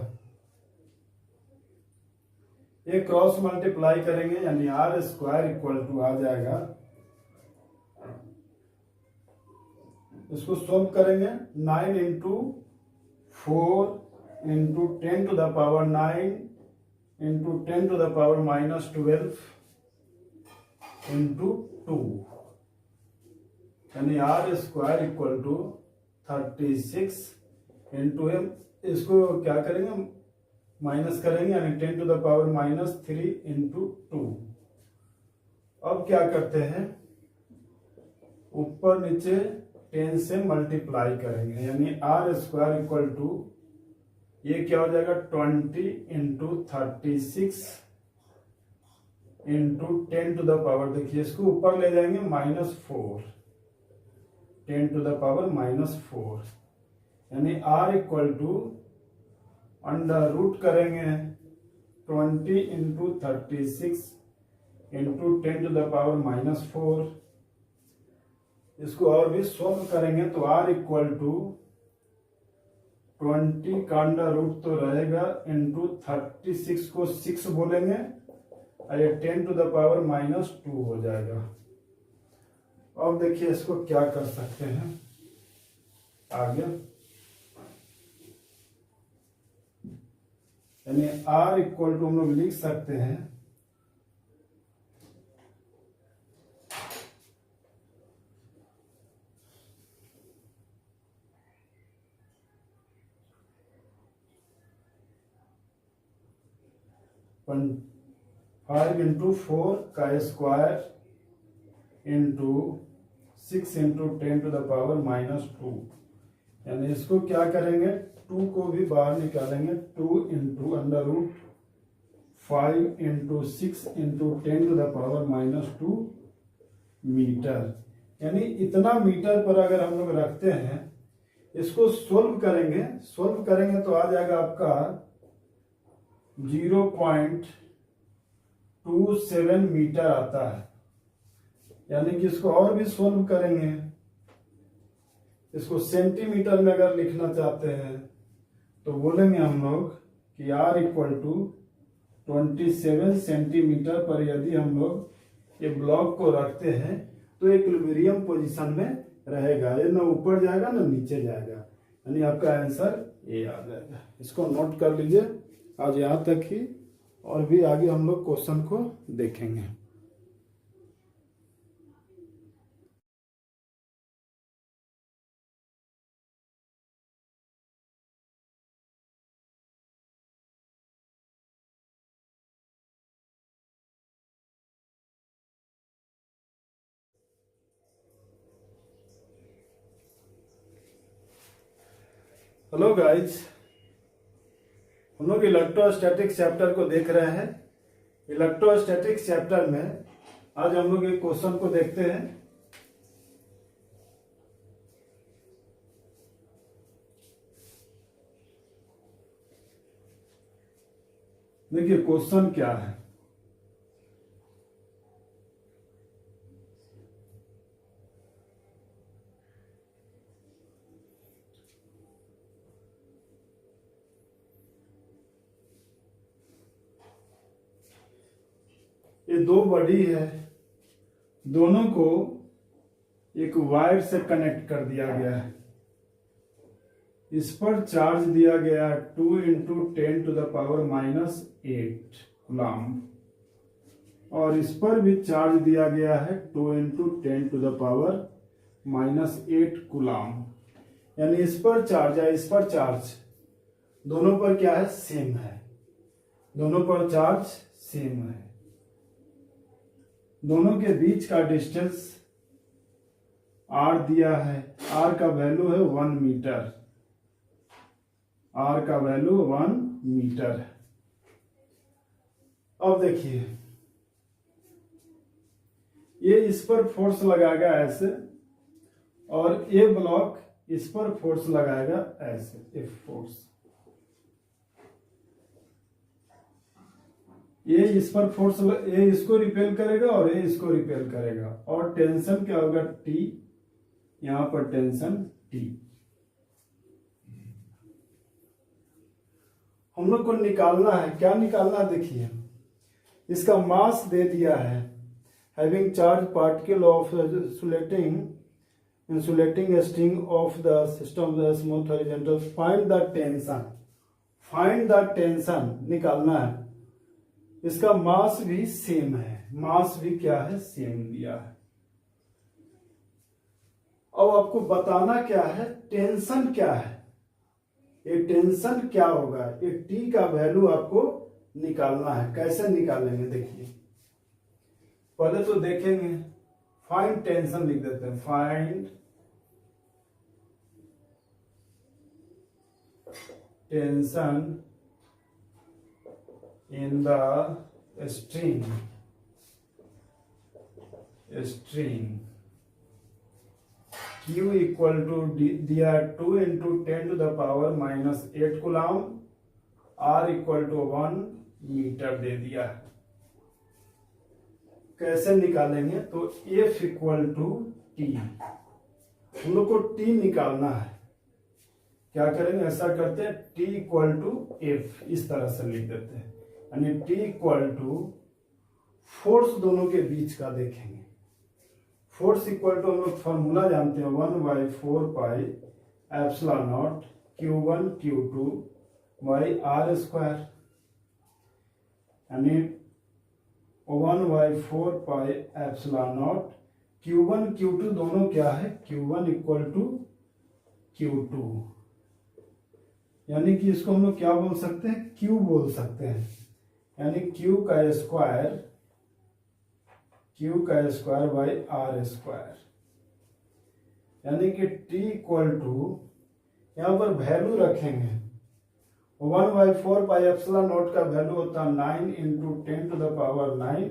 [SPEAKER 1] ये क्रॉस मल्टीप्लाई करेंगे यानी आर स्क्वायर इक्वल टू आ जाएगा, इसको सोल्व करेंगे 9 into 4 into 10 to the power 9 into 10 to the power -12 into 2 यानी R square equal to 36 into M, इसको क्या करेंगे माइनस करेंगे यानी 10 टू द पावर -3 इंटू 2। अब क्या करते हैं, ऊपर नीचे 10 से मल्टीप्लाई करेंगे यानी आर स्क्वायर इक्वल टू ये क्या हो जाएगा 20 into 36 into 10 to the power, देखिए इसको ऊपर ले जाएंगे -4, 10 टू द पावर -4 यानी R equal to under root करेंगे 20 into 36 into 10 to the power -4, इसको और भी सोल्व करेंगे तो आर इक्वल टू 20 का अंडर रूट तो रहेगा इंटू 36 को 6 बोलेंगे और ये 10 टू द पावर -2 हो जाएगा। अब देखिए इसको क्या कर सकते हैं आगे, यानी आर इक्वल टू हम लोग लिख सकते हैं फाइव इंटू 4 का square into 6 into 10 to the power -2 यानी इसको क्या करेंगे 2 को भी बाहर निकालेंगे 2 into under root 5 into 6 into 10 to the power -2 metre, यानी इतना मीटर पर अगर हम लोग रखते हैं, इसको सोल्व करेंगे तो आ जाएगा आपका 0.27 मीटर आता है। यानी कि इसको और भी सोल्व करेंगे, इसको सेंटीमीटर में अगर लिखना चाहते हैं तो बोलेंगे हम लोग कि आर इक्वल टू 27 सेंटीमीटर पर यदि हम लोग ये ब्लॉक को रखते हैं तो इक्विलिब्रियम पोजीशन में रहेगा, ये ना ऊपर जाएगा ना नीचे जाएगा, यानी आपका आंसर ये आ जाएगा। इसको नोट कर लीजिए, आज यहाँ तक ही, और भी आगे हम लोग क्वेश्चन को देखेंगे। हेलो गाइज, हम लोग इलेक्ट्रोस्टैटिक्स चैप्टर को देख रहे हैं। इलेक्ट्रोस्टैटिक्स चैप्टर में आज हम लोग एक क्वेश्चन को देखते हैं। देखिए क्वेश्चन क्या है, ये दो बॉडी है, दोनों को एक वायर से कनेक्ट कर दिया गया है। इस पर चार्ज दिया गया है 2 into 10 to the power -8 coulomb, और इस पर भी चार्ज दिया गया है 2 into 10 to the power -8 coulomb. यानी इस पर चार्ज या इस पर चार्ज, दोनों पर क्या है, सेम है, दोनों पर चार्ज सेम है। दोनों के बीच का डिस्टेंस r दिया है, r का वैल्यू है 1 मीटर, r का वैल्यू 1 मीटर है। अब देखिए ये इस पर फोर्स लगाएगा ऐसे, और ये ब्लॉक इस पर फोर्स लगाएगा ऐसे, F फोर्स। ये इस पर फोर्स, ये इसको रिपेल करेगा और ये इसको रिपेल करेगा, और टेंशन क्या होगा T, यहां पर टेंशन T। हम लोग को निकालना है, क्या निकालना है देखिए, इसका मास दे दिया है, having charge particle of insulating string of the system of the smooth horizontal. Find the tension निकालना है। इसका मास भी सेम है, मास भी क्या है, सेम दिया है। अब आपको बताना क्या है, टेंशन क्या है, ये टेंशन क्या होगा, ये टी का वैल्यू आपको निकालना है। कैसे निकालेंगे देखिए, पहले तो देखेंगे, फाइंड टेंशन लिख देते हैं, find tension in the string Q equal to दिया 2 into 10 to the power -8 coulomb, R equal to 1 metre दे दिया। कैसे निकालेंगे, तो F इक्वल टू टी, हम लोग को T निकालना है। क्या करेंगे, ऐसा करते हैं, T इक्वल टू F, इस तरह से लिख देते हैं, यानी T इक्वल टू फोर्स दोनों के बीच का देखेंगे। फोर्स इक्वल टू हम लोग फॉर्मूला जानते हैं, 1/4 pi epsilon naught Q1 Q2 by R square, यानी 1/4 pi epsilon naught Q1 Q2 दोनों क्या है, Q1 इक्वल टू Q2, यानी कि इसको हम लोग क्या बोल सकते हैं, Q बोल सकते हैं, यानी Q का स्क्वायर बाई R स्क्वायर, यानी कि T इक्वल टू, यहाँ पर वैल्यू रखेंगे, 1/4 पाई एप्सिलॉन नॉट का वैल्यू होता है 9 into 10 to the power 9,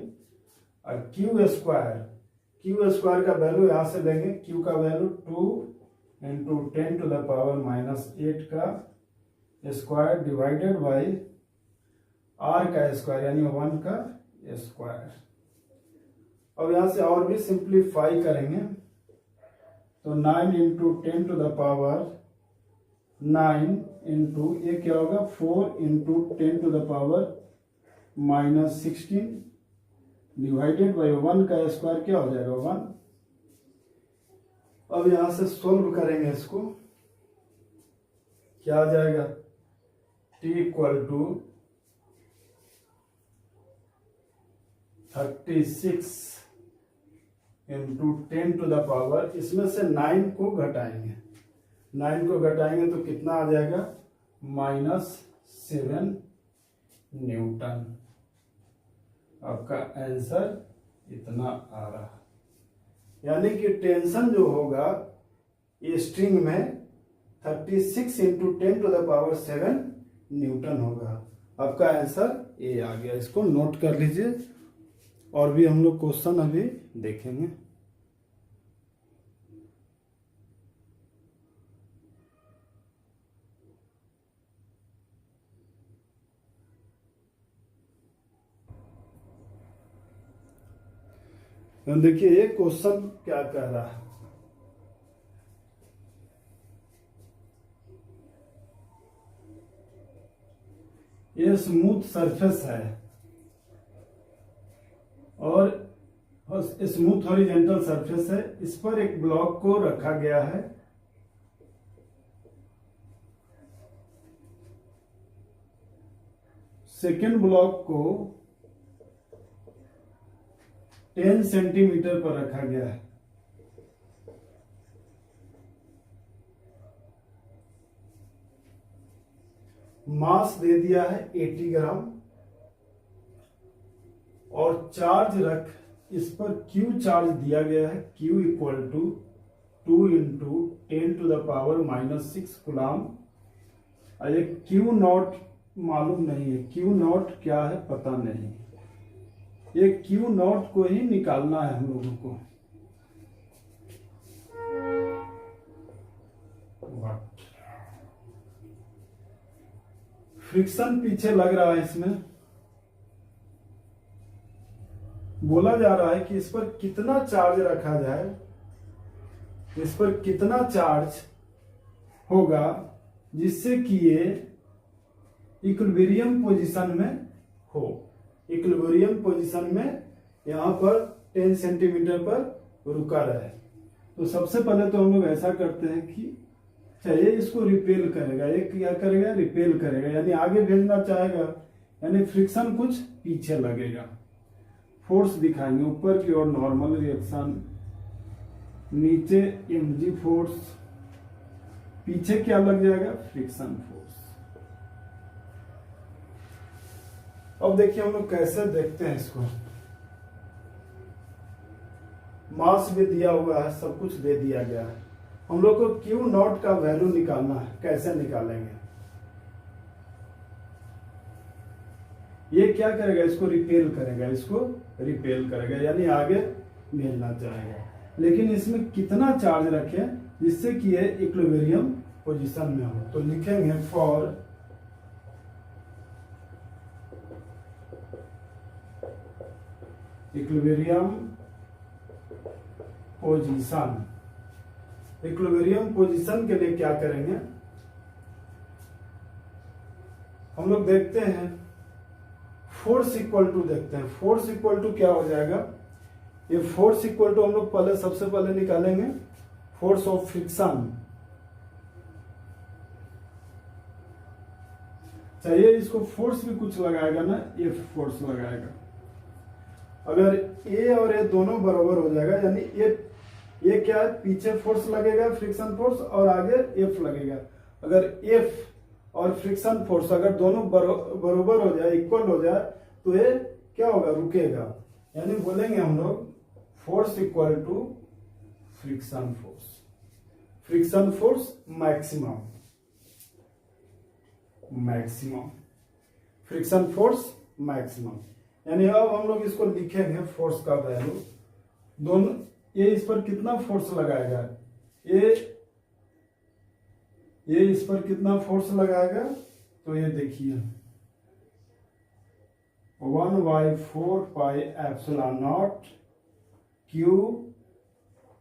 [SPEAKER 1] और Q स्क्वायर का वैल्यू यहाँ से लेंगे, Q का value 2 into 10 to the power -8 का स्क्वायर डिवाइडेड बाई R का स्क्वायर, यानी 1 का स्क्वायर। अब यहां से और भी सिंप्लीफाई करेंगे, तो 9 into 10 to the power 9 into ये क्या होगा, 4 into 10 to the power -16 divided by 1 का स्क्वायर, क्या हो जाएगा, 1। अब यहां से सोल्व करेंगे इसको, क्या आ जाएगा, T equal to 36 into 10 to the power, इसमें से 9 को घटाएंगे, तो कितना आ जाएगा, -7 न्यूटन। आपका आंसर इतना आ रहा, यानी कि टेंशन जो होगा ये स्ट्रिंग में 36 into 10 to the power 7 Newton होगा। आपका आंसर ए आ गया, इसको नोट कर लीजिए, और भी हम लोग क्वेश्चन अभी देखेंगे। देखिए ये क्वेश्चन क्या कह रहा है, ये स्मूथ सरफेस है और स्मूथ हॉरिजॉन्टल सरफेस है, इस पर एक ब्लॉक को रखा गया है, सेकेंड ब्लॉक को 10 सेंटीमीटर पर रखा गया है। मास दे दिया है 80 ग्राम और चार्ज रख, इस पर Q चार्ज दिया गया है, Q equal to 2 into 10 to the power -6 coulomb. ये Q नॉट मालूम नहीं है, Q नॉट क्या है पता नहीं, ये Q नॉट को ही निकालना है हम लोगों को। फ्रिक्शन पीछे लग रहा है, इसमें बोला जा रहा है कि इस पर कितना चार्ज रखा जाए, इस पर कितना चार्ज होगा जिससे कि ये इक्विलिब्रियम पोजीशन में हो। इक्विलिब्रियम पोजीशन में यहाँ पर 10 सेंटीमीटर पर रुका रहे। तो सबसे पहले तो हम लोग ऐसा करते हैं कि चाहिए इसको रिपेल करेगा, एक क्या करेगा, रिपेल करेगा, यानी आगे भेजना चाहेगा, यानी फ्रिक्शन कुछ पीछे लगेगा। फोर्स दिखाएंगे, ऊपर की ओर नॉर्मल रिएक्शन, नीचे mg फोर्स, पीछे क्या लग जाएगा, फ्रिक्शन फोर्स। अब देखिए हम लोग कैसे देखते हैं इसको। मास भी दिया हुआ है, सब कुछ दे दिया गया है। हम लोग को क्यू नॉट का वैल्यू निकालना है। कैसे निकालेंगे, ये क्या करेगा, इसको रिपेल करेगा, इसको रिपेल करेगा, यानी आगे भेजना चाहेगा। लेकिन इसमें कितना चार्ज रखें जिससे कि ये इक्विलिब्रियम पोजीशन में हो। तो लिखेंगे for equilibrium position. Equilibrium position के लिए क्या करेंगे, हम लोग देखते हैं फोर्स इक्वल टू, देखते हैं फोर्स इक्वल टू क्या हो जाएगा। ये फोर्स इक्वल टू हम लोग पहले सबसे पहले निकालेंगे फोर्स ऑफ फ्रिक्शन। चाहिए इसको फोर्स भी कुछ लगाएगा ना, ये फोर्स लगाएगा। अगर ए और ए दोनों बराबर हो जाएगा, यानी ये क्या है, पीछे फोर्स लगेगा फ्रिक्शन फोर्स और आगे एफ लगेगा। अगर एफ और फ्रिक्शन फोर्स अगर दोनों बराबर हो जाए, इक्वल हो जाए, तो ये क्या होगा, रुकेगा। यानी बोलेंगे हम लोग force equal to friction force. Friction force maximum, maximum friction force maximum. यानी अब हम लोग इसको लिखेंगे फोर्स का वैल्यू। दोनों ये इस पर कितना फोर्स लगाएगा, ये इस पर कितना फोर्स लगाएगा, तो ये देखिए 1/4πε0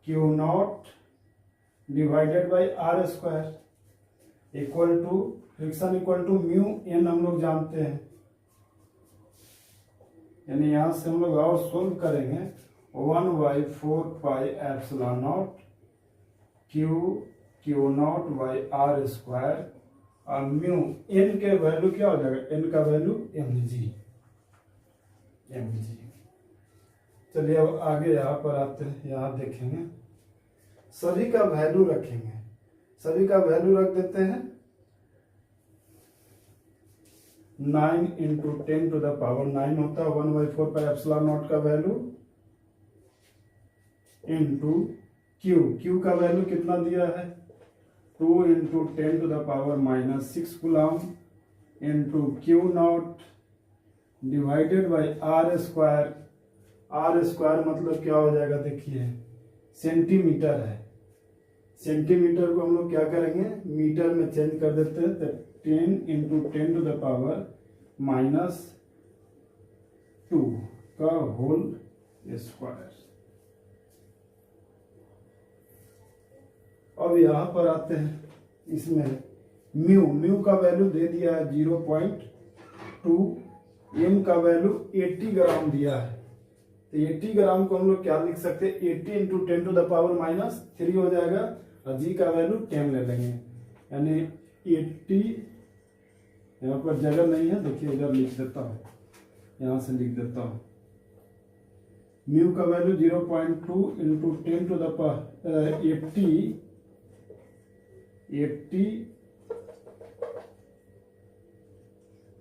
[SPEAKER 1] Q naught divided by R square equal to friction equal to mu N हम लोग जानते हैं। यानी यहां से हम लोग और सोल्व करेंगे 1/4πε0 Q naught by R square और म्यू एन के वैल्यू क्या हो जाएगा, एन का वैल्यू mg। चलिए अब आगे यहाँ पर आते हैं, यहाँ देखेंगे सभी का वैल्यू रखेंगे। सभी का वैल्यू रख देते हैं 9 इंटू 10 टू द पावर 9 होता है 1/4πε0 का वैल्यू इंटू क्यू का वैल्यू कितना दिया है 2 into 10 to the power -6 coulomb into Q naught divided by R square. R square मतलब क्या हो जाएगा, देखिए सेंटीमीटर है। सेंटीमीटर को हम लोग क्या करेंगे, मीटर में चेंज कर देते हैं। तो 10 इंटू 10 टू द पावर -2 का होल स्क्वायर। अब यहां पर आते हैं, इसमें म्यू का वैल्यू दे दिया है 0.2, एम का वैल्यू 80 ग्राम दिया है। तो 80 ग्राम को हम लोग क्या लिख सकते हैं, 80 इंटू 10 टू द पावर -3 हो जाएगा और जी का वैल्यू 10 ले लेंगे। यानी 80, यहाँ पर जगह नहीं है, देखिए इधर लिख देता हूँ, यहाँ से लिख देता हूँ। म्यू का value 0.2 into 10 to the power 80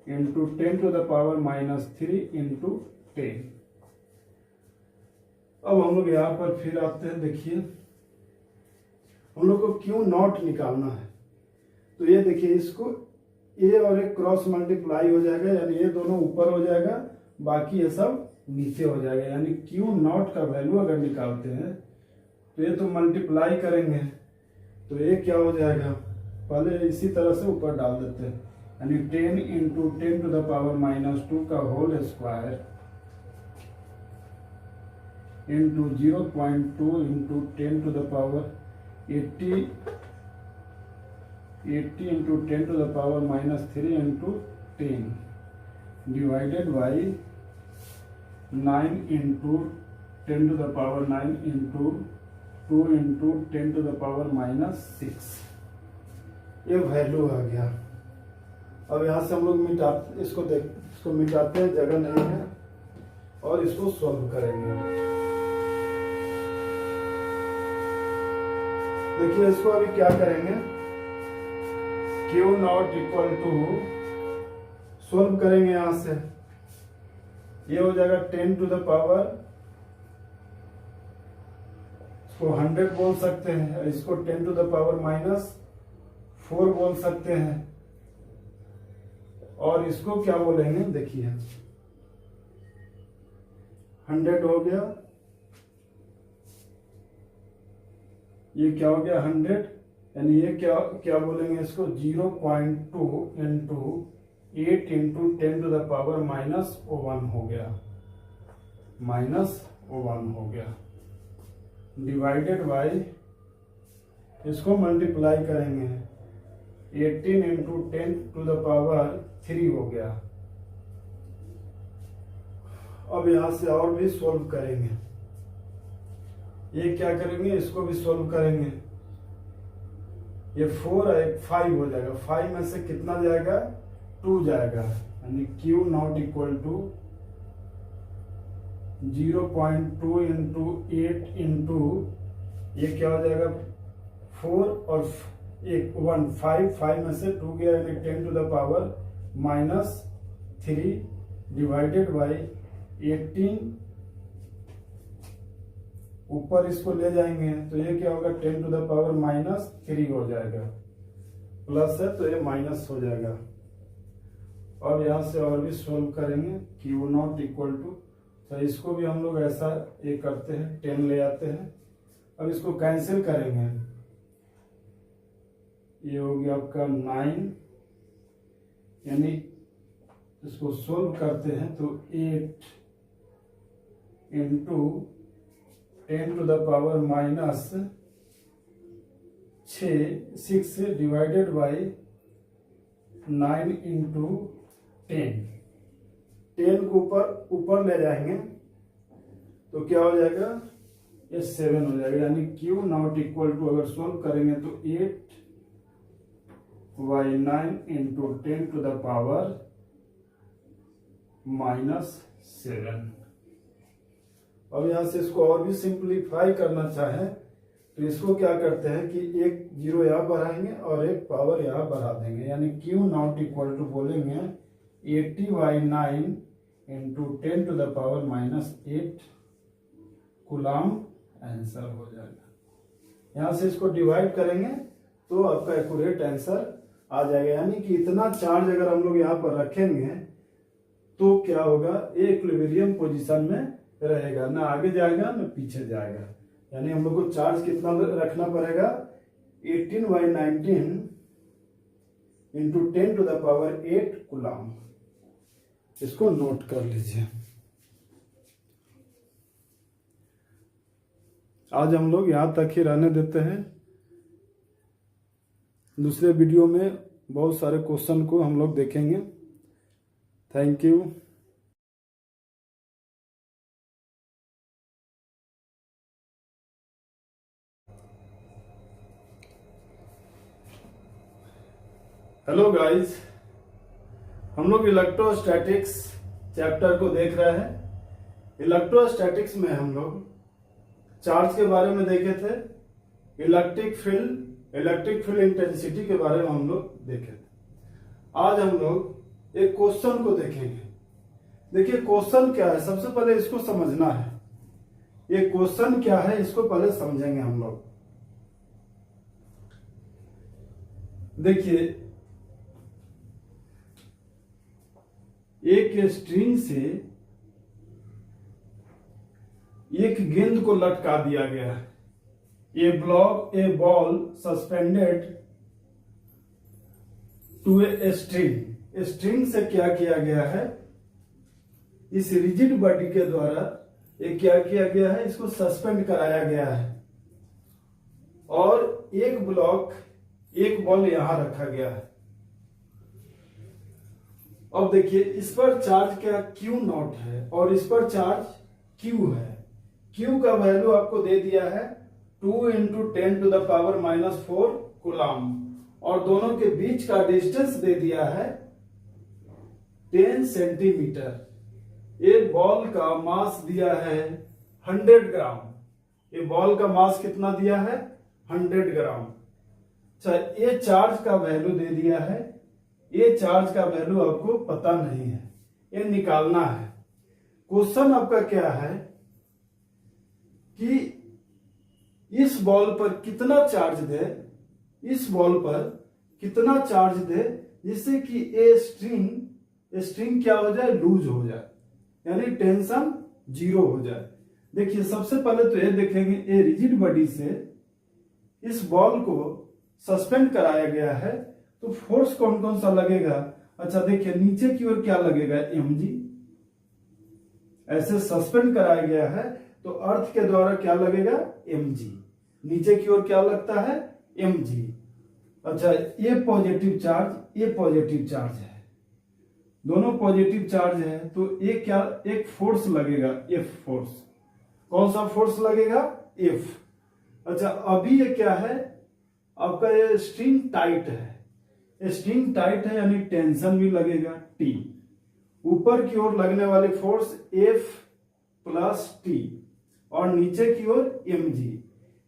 [SPEAKER 1] into 10 to the power -3 into 10। अब हम लोग यहाँ पर फिर आते हैं, देखिए हम लोग को क्यू नॉट निकालना है। तो ये देखिए इसको ए और एक क्रॉस मल्टीप्लाई हो जाएगा, यानी ये दोनों ऊपर हो जाएगा, बाकी ये सब नीचे हो जाएगा। यानी क्यू नॉट का वैल्यू अगर निकालते हैं तो ये तो मल्टीप्लाई करेंगे, तो ये क्या हो जाएगा, पहले इसी तरह से ऊपर डाल देते हैं। यानी 10 इंटू 10 टू द पावर -2 का whole square into 0.2 into 10 to the power 80 into 10 to the power -3 into 10 divided by 9 into 10 to the power 9 into 2 into 10 to the power -6, ये वैल्यू आ गया। अब यहाँ से हम लोग इसको मिटाते हैं, जगह नहीं है, और इसको सॉल्व करेंगे। देखिए इसको अभी क्या करेंगे, Q not equal to solve करेंगे। यहां से ये हो जाएगा 10 टू द पावर, इसको 100 बोल सकते हैं, इसको 10 टू द पावर -4 बोल सकते हैं, और इसको क्या बोलेंगे, देखिए 100 हो गया, ये क्या हो गया 100, यानी ये क्या बोलेंगे इसको 0.2 into 8 into 10 to the power -1 हो गया, -1 हो गया, डिवाइडेड बाई, इसको मल्टीप्लाई करेंगे 18 इंटू 10 टू द पावर 3 हो गया। अब यहां से और भी सोल्व करेंगे, ये क्या करेंगे, इसको भी सोल्व करेंगे, ये 4 है 5 हो जाएगा, 5 में से कितना जाएगा 2 जाएगा, यानी Q not equal to 0.2 into 8 into ये क्या हो जाएगा 4 और 1 5 में से 2 गया, यानी 10 to the power -3 divided by 18, ऊपर इसको ले जाएंगे तो ये क्या होगा 10 टू द पावर -3 हो जाएगा, प्लस है तो ये माइनस हो जाएगा। और यहां से और भी सोल्व करेंगे, Q नॉट इक्वल टू, तो इसको भी हम लोग ऐसा ये करते हैं 10 ले आते हैं। अब इसको कैंसिल करेंगे, ये हो गया आपका 9, यानी इसको सोल्व करते हैं तो 8 into 10 to the power -6 divided by 9 into 10 को ऊपर ले जाएंगे तो क्या हो जाएगा, ये 7 हो जाएगा, यानी Q नॉट इक्वल टू, अगर सोल्व करेंगे तो 8/9 इंटू 10 टू द पावर -7। अब यहां से इसको और भी सिंप्लीफाई करना चाहें तो इसको क्या करते हैं कि एक 0 यहां बढ़ाएंगे और एक पावर यहां बढ़ा देंगे, यानी Q नॉट इक्वल टू बोलेंगे 80/9 into 10 to the power -8 coulomb, answer हो जाएगा। यहां से इसको डिवाइड करेंगे तो आपका एक्यूरेट आंसर आ जाएगा, यानी कि इतना चार्ज अगर हम लोग यहाँ पर रखेंगे तो क्या होगा, ये इक्विलिब्रियम पोजीशन में रहेगा, ना आगे जाएगा ना पीछे जाएगा, यानी हम लोग को चार्ज कितना रखना पड़ेगा 18/19 into 10 to the power 8 coulomb. इसको नोट कर लीजिए। आज हम लोग यहां तक ही रहने देते हैं, दूसरे वीडियो में बहुत सारे क्वेश्चन को हम लोग देखेंगे। Thank you. हेलो गाइस, हम लोग इलेक्ट्रोस्टैटिक्स चैप्टर को देख रहे हैं। इलेक्ट्रोस्टैटिक्स में हम लोग चार्ज के बारे में देखे थे, इलेक्ट्रिक फील्ड इंटेंसिटी के बारे में हम लोग देखे थे। आज हम लोग एक क्वेश्चन को देखेंगे। देखिए क्वेश्चन क्या है, सबसे पहले इसको समझना है। ये क्वेश्चन क्या है इसको पहले समझेंगे हम लोग। देखिए एक स्ट्रिंग से एक गेंद को लटका दिया गया है। A ball suspended to a string. String से क्या किया गया है, इस रिजिड बॉडी के द्वारा ये क्या किया गया है, इसको सस्पेंड कराया गया है और एक बॉल यहां रखा गया है अब देखिए इस पर चार्ज क्या Q नॉट है और इस पर चार्ज Q है। Q का वैल्यू आपको दे दिया है 2 इंटू 10⁻⁻4 कूलम और दोनों के बीच का डिस्टेंस दे दिया है 10 सेंटीमीटर। एक बॉल का मास दिया है 100 ग्राम। ये बॉल का मास कितना दिया है 100 ग्राम। अच्छा ये चार्ज का वैल्यू दे दिया है। ये चार्ज का वैल्यू आपको पता नहीं है, ये निकालना है। क्वेश्चन आपका क्या है कि इस बॉल पर कितना चार्ज दे, इस बॉल पर कितना चार्ज दे जिससे कि ये स्ट्रिंग क्या हो जाए, लूज हो जाए, यानी टेंशन 0 हो जाए। देखिए सबसे पहले तो ये देखेंगे ये रिजिड बॉडी से इस बॉल को सस्पेंड कराया गया है तो फोर्स कौन कौन सा लगेगा। अच्छा देखिए नीचे की ओर क्या लगेगा mg, ऐसे सस्पेंड कराया गया है तो अर्थ के द्वारा क्या लगेगा mg, नीचे की ओर क्या लगता है mg। अच्छा ये पॉजिटिव चार्ज, ये पॉजिटिव चार्ज है, दोनों पॉजिटिव चार्ज है तो ये क्या एक फोर्स लगेगा F फोर्स। कौन सा फोर्स लगेगा F। अच्छा अभी ये क्या है आपका, ये स्ट्रिंग टाइट है, ये स्ट्रिंग टाइट है यानी टेंशन भी लगेगा T। ऊपर की ओर लगने वाले फोर्स F प्लस T और नीचे की ओर mg।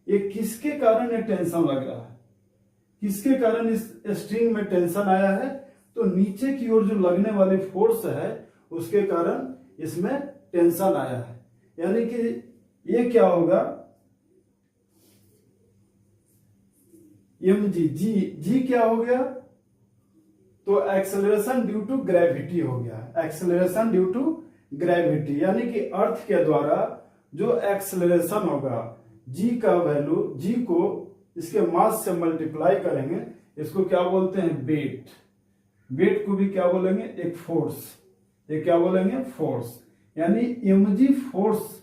[SPEAKER 1] ये किसके कारण ये टेंशन लग रहा है, किसके कारण इस स्ट्रिंग में टेंशन आया है, तो नीचे की ओर जो लगने वाली फोर्स है उसके कारण इसमें टेंशन आया है। यानी कि ये क्या होगा mg, जी क्या हो गया, तो एक्सेलरेशन ड्यू टू ग्रेविटी हो गया, एक्सेलरेशन ड्यू टू ग्रेविटी। यानी कि अर्थ के द्वारा जो एक्सेलरेशन होगा जी का वैल्यू, जी को इसके मास से मल्टीप्लाई करेंगे, इसको क्या बोलते हैं वेट। वेट को भी क्या बोलेंगे एक फोर्स, ये क्या बोलेंगे फोर्स। यानी mg फोर्स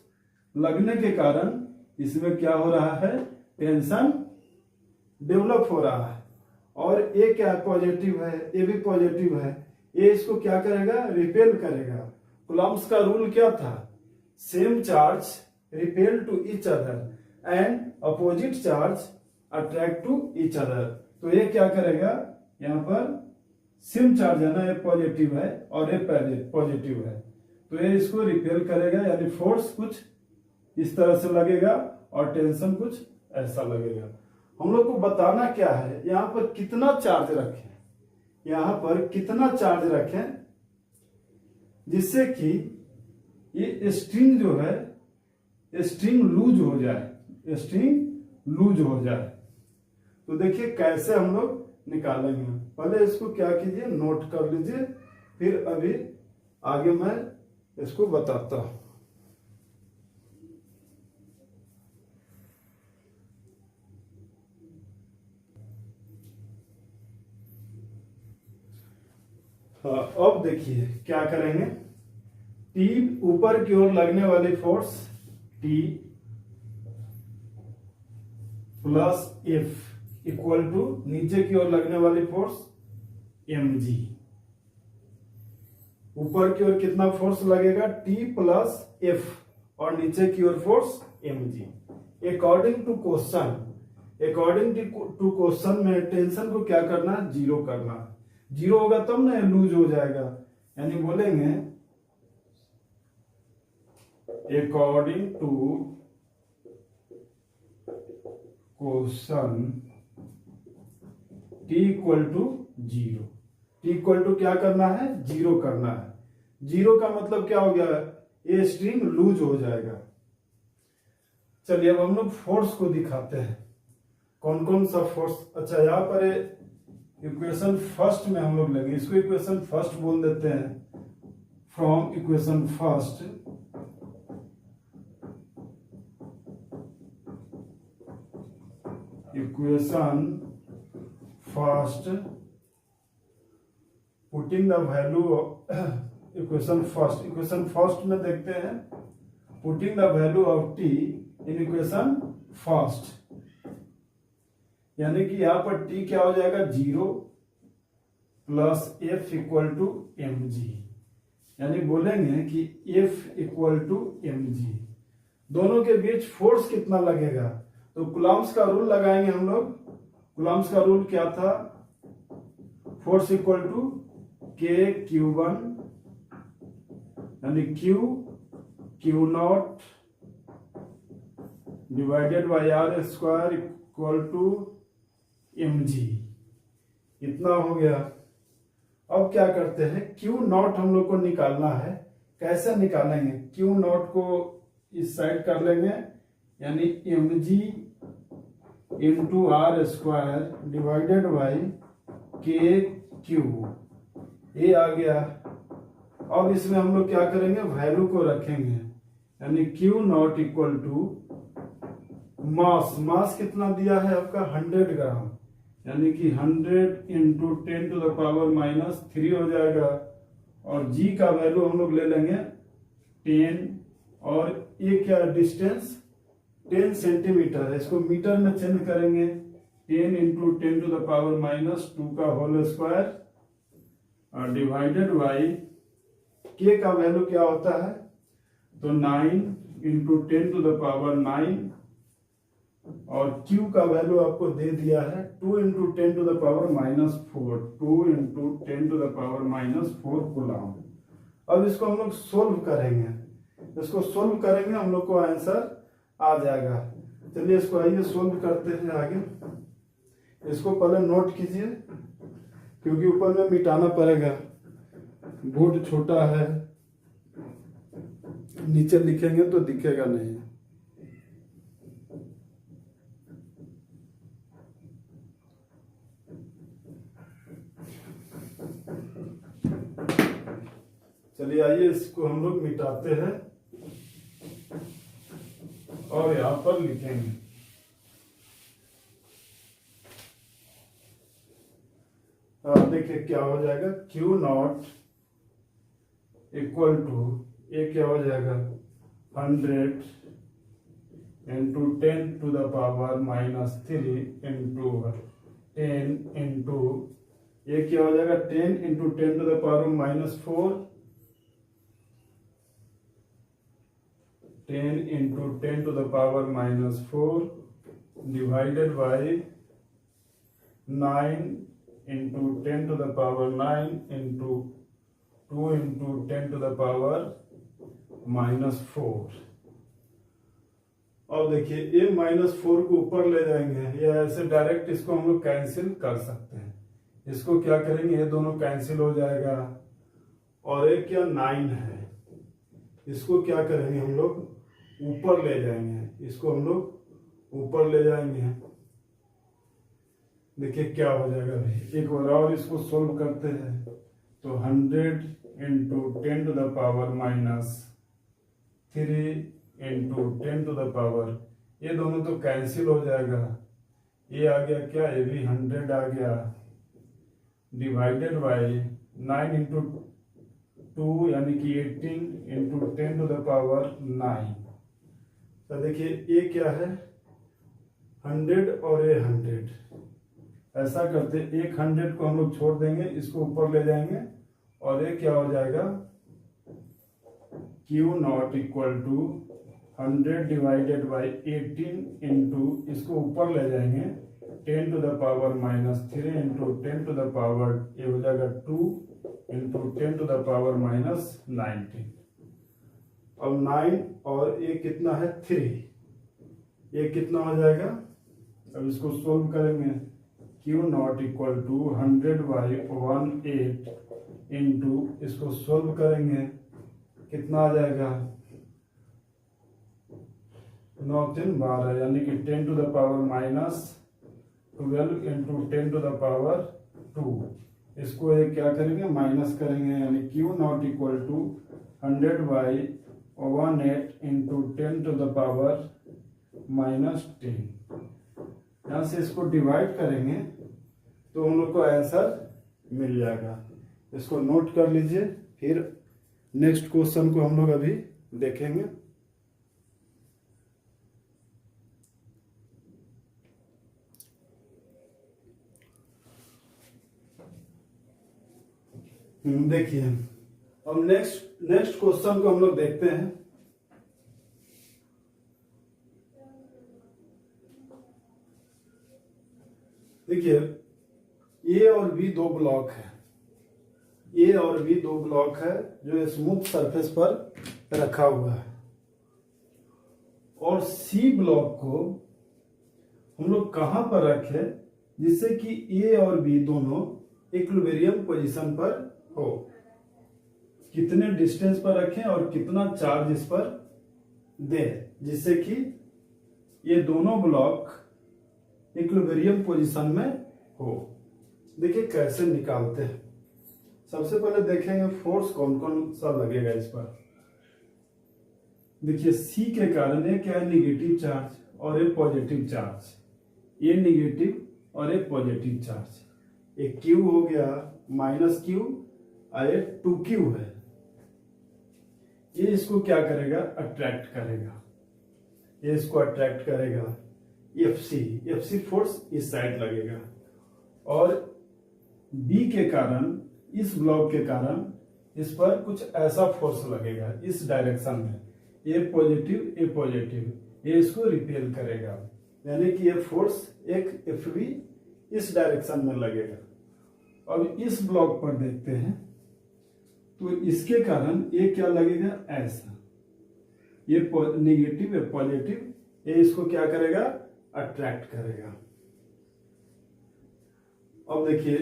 [SPEAKER 1] लगने के कारण इसमें क्या हो रहा है टेंशन डेवलप हो रहा है। और ये क्या पॉजिटिव है, ये भी पॉजिटिव है, ये इसको क्या करेगा रिपेल करेगा। कूलम्ब्स का रूल क्या था, same charge repel to each other and opposite charge attract to each other. तो ये क्या करेगा, यहाँ पर सेम चार्ज है ना, ये पॉजिटिव है और ये पॉजिटिव है तो ये इसको रिपेल करेगा, यानी फोर्स कुछ इस तरह से लगेगा और टेंशन कुछ ऐसा लगेगा। हम लोग को बताना क्या है, यहाँ पर कितना चार्ज रखें, यहाँ पर कितना चार्ज रखें जिससे कि ये स्ट्रिंग जो है स्ट्रिंग लूज हो जाए, स्ट्रिंग लूज हो जाए। तो देखिए कैसे हम लोग निकालेंगे। पहले इसको क्या कीजिए नोट कर लीजिए, फिर अभी आगे मैं इसको बताता हूं। हाँ अब देखिए क्या करेंगे, टी ऊपर की ओर लगने वाली force T plus F equal to नीचे की ओर लगने वाली फोर्स mg। ऊपर की ओर कितना फोर्स लगेगा T प्लस एफ और नीचे की ओर force mg। According to question, according to question में टेंशन को क्या करना है जीरो करना है। जीरो होगा तब ना लूज हो जाएगा, यानी बोलेंगे according to question T equal to zero. T equal to क्या करना है जीरो करना है। जीरो का मतलब क्या हो गया, ये स्ट्रिंग लूज हो जाएगा। चलिए अब हम लोग फोर्स को दिखाते हैं, कौन कौन सा फोर्स। अच्छा यहाँ पर इक्वेशन फर्स्ट में हम लोग लेंगे, इसको इक्वेशन फर्स्ट बोल देते हैं। From equation first putting the value equation first में देखते हैं putting the value of T in equation first, यानी कि यहां पर टी क्या हो जाएगा zero plus F equal to M G, यानी बोलेंगे कि F equal to M G. दोनों के बीच फोर्स कितना लगेगा, तो कूलम्ब्स का रूल लगाएंगे हम लोग। कूलम्ब्स का रूल क्या था, फोर्स इक्वल टू के Q1 यानी Q naught divided by R square equal to M G. इतना हो गया। अब क्या करते हैं, Q नॉट हम लोग को निकालना है। कैसे निकालेंगे, Q नॉट को इस साइड कर लेंगे, यानी M G into R square divided by K Q, ये आ गया। अब इसमें हम लोग क्या करेंगे, वैल्यू को रखेंगे, यानी Q not equal to mass. Mass कितना दिया है आपका 100 ग्राम, यानी कि 100 into 10 to the power minus 3 हो जाएगा। और G का वैल्यू हम लोग ले लेंगे 10, और ये क्या डिस्टेंस 10 सेंटीमीटर है, इसको मीटर में चेंज करेंगे। 10 into 10 to the power minus 2 का होल स्क्वायर और डिवाइडेड बाई के का वैल्यू क्या होता है, तो 9 इंटू 10 टू द पावर 9, और Q का वैल्यू आपको दे दिया है 2 into 10 to the power minus 4, 2 into 10 to the power minus 4 coulomb. अब इसको हम लोग सोल्व करेंगे, इसको सोल्व करेंगे हम लोग को आंसर आ जाएगा। चलिए इसको आइए सोल्व करते हैं आगे। इसको पहले नोट कीजिए, क्योंकि ऊपर में मिटाना पड़ेगा, बोर्ड छोटा है, नीचे लिखेंगे तो दिखेगा नहीं। चलिए आइए इसको हम लोग मिटाते हैं और यहां पर लिखेंगे। अब देखिए क्या हो जाएगा, Q नॉट इक्वल टू, ये क्या हो जाएगा 100 into 10 to the power minus 3 into 10 into, ये क्या हो जाएगा 10 into 10 to the power minus 4, 10 into 10 to the power minus 4 divided by 9 into 10 to the power 9 into 2 into 10 to the power minus 4। अब देखिए ये माइनस 4 को ऊपर ले जाएंगे, या ऐसे डायरेक्ट इसको हम लोग कैंसिल कर सकते हैं। इसको क्या करेंगे, ये दोनों कैंसिल हो जाएगा, और एक क्या 9 है, इसको क्या करेंगे हम लोग ऊपर ले जाएंगे, इसको हम लोग ऊपर ले जाएंगे। देखिए क्या हो जाएगा भाई, एक बार और इसको सोल्व करते हैं, तो 100 into 10 to the power minus 3 into 10 to the power, ये दोनों तो कैंसिल हो जाएगा, ये आ गया क्या, ये भी 100 आ गया, डिवाइडेड बाई 9 इंटू 2 यानी कि 18 इंटू 10 टू द पावर 9। तो देखिए ये क्या है 100 और ये 100, ऐसा करते एक 100 को हम लोग छोड़ देंगे, इसको ऊपर ले जाएंगे, और ये क्या हो जाएगा Q not equal to 100 divided by 18 into, इसको ऊपर ले जाएंगे 10 to the power minus 3 into 10 to the power, ये हो जाएगा 2 into 10 to the power minus 19। अब 9 और ये कितना है 3, ये कितना हो जाएगा, अब इसको सोल्व करेंगे। Q not equal to 100 by 18 into, इसको सोल्व करेंगे, कितना आ जाएगा 9 3 12, यानी कि 10 to the power minus 12 into 10 to the power 2। इसको एक क्या करेंगे माइनस करेंगे, यानी Q not equal to 100 by 18 into 10 to the power minus 10। यहां से इसको डिवाइड करेंगे तो हम लोग को आंसर मिल जाएगा। इसको नोट कर लीजिए, फिर नेक्स्ट क्वेश्चन को हम लोग अभी देखेंगे। देखिए अब नेक्स्ट क्वेश्चन को हम लोग देखते हैं। देखिए ए और बी दो ब्लॉक है, ए और बी दो ब्लॉक है जो स्मूथ सरफेस पर रखा हुआ है, और सी ब्लॉक को हम लोग कहां पर रखे जिससे कि ए और बी दोनों इक्विलिब्रियम पोजीशन पर हो। कितने डिस्टेंस पर रखें और कितना चार्ज इस पर दें जिससे कि ये दोनों ब्लॉक इक्विलिब्रियम पोजीशन में हो। देखिए कैसे निकालते हैं। सबसे पहले देखेंगे फोर्स कौन कौन सा लगेगा इस पर। देखिए सी के कारण एक क्या है, निगेटिव चार्ज और एक पॉजिटिव चार्ज, ये निगेटिव और एक पॉजिटिव चार्ज। एक क्यू हो गया माइनस क्यू और एक 2q है, ये इसको क्या करेगा, अट्रैक्ट करेगा, ये इसको अट्रैक्ट करेगा। एफ सी फोर्स इस साइड लगेगा, और बी के कारण, इस ब्लॉक के कारण इस पर कुछ ऐसा फोर्स लगेगा इस डायरेक्शन में, ये पॉजिटिव, ये इसको रिपेल करेगा, यानी कि ये फोर्स एक एफ बी इस डायरेक्शन में लगेगा। अब इस ब्लॉक पर देखते हैं तो इसके कारण ये क्या लगेगा, ऐसा, ये निगेटिव है पॉजिटिव, ये इसको क्या करेगा, अट्रैक्ट करेगा। अब देखिए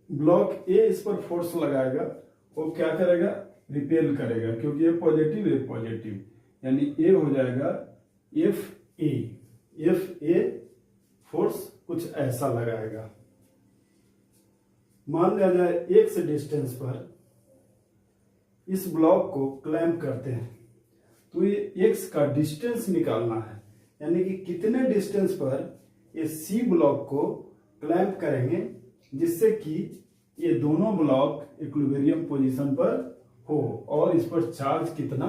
[SPEAKER 1] ब्लॉक ए इस पर फोर्स लगाएगा, वो क्या करेगा, रिपेल करेगा, क्योंकि ये पॉजिटिव, यानी ए हो जाएगा एफ ए फोर्स कुछ ऐसा लगाएगा। मान लिया जाए एक्स डिस्टेंस पर इस ब्लॉक को क्लैंप करते हैं, तो ये एक्स का डिस्टेंस निकालना है, यानी कि कितने डिस्टेंस पर ये सी ब्लॉक को क्लैंप करेंगे जिससे कि ये दोनों ब्लॉक इक्विलिब्रियम पोजीशन पर हो, और इस पर चार्ज कितना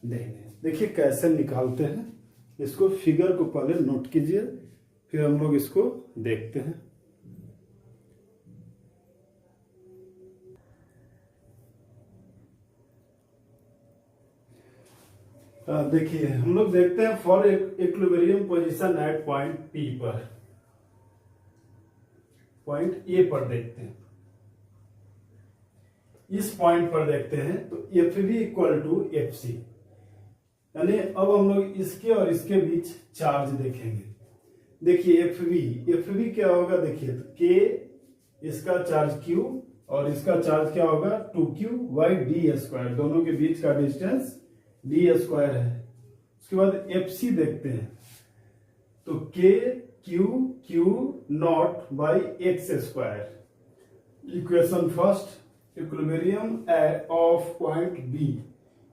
[SPEAKER 1] देंगे। देखिए कैसे निकालते हैं इसको, फिगर को पहले नोट कीजिए, फिर हम लोग इसको देखते हैं। देखिए हम लोग देखते हैं for equilibrium position at point P पर, पॉइंट ए पर देखते हैं। इस पॉइंट पर देखते हैं तो F B equal to F C, यानी अब हम लोग इसके और इसके बीच चार्ज देखेंगे। देखिए एफ बी क्या होगा, देखिए तो के इसका चार्ज क्यू और इसका चार्ज क्या होगा 2q बाई डी स्क्वायर, दोनों के बीच का डिस्टेंस डी स्क्वायर है। उसके बाद एफ सी देखते हैं तो K Q naught by X square. Equation first, equilibrium of point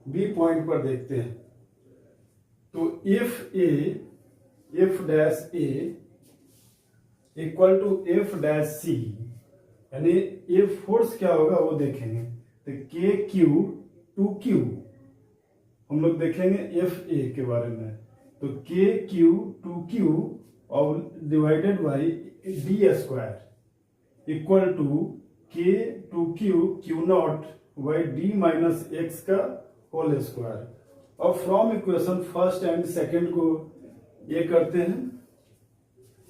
[SPEAKER 1] B point पर देखते हैं तो F dash A equal to F dash C, यानी ये फोर्स क्या होगा वो देखेंगे। तो के क्यू 2q, हम लोग देखेंगे एफ ए के बारे में, तो के क्यू 2q और divided by D square equal to K 2q Q naught by D minus X का होल स्क्वायर। अब from equation first and second को ये करते हैं,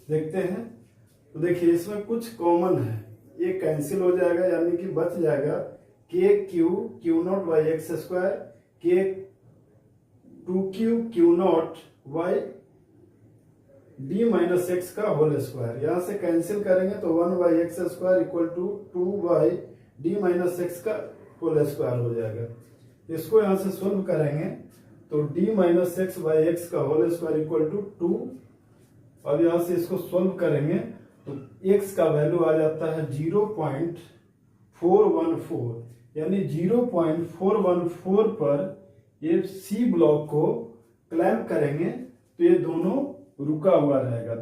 [SPEAKER 1] देखते हैं तो देखिए इसमें कुछ कॉमन है, ये कैंसिल हो जाएगा, यानी कि बच जाएगा K Q naught by X square, K 2q Q naught by D minus X का होल स्क्वायर। यहां से कैंसिल करेंगे तो 1 by X square equal to 2 by D minus X का होल स्क्वायर हो जाएगा। इसको यहां से सोल्व करेंगे तो d minus X by X का होल स्क्वायर इक्वल टू 2। अब यहां से इसको सोल्व करेंगे तो x का वैल्यू आ जाता है 0.414, यानी 0.414 पर ये सी ब्लॉक को क्लैंप करेंगे तो ये दोनों रुका हुआ रहेगा।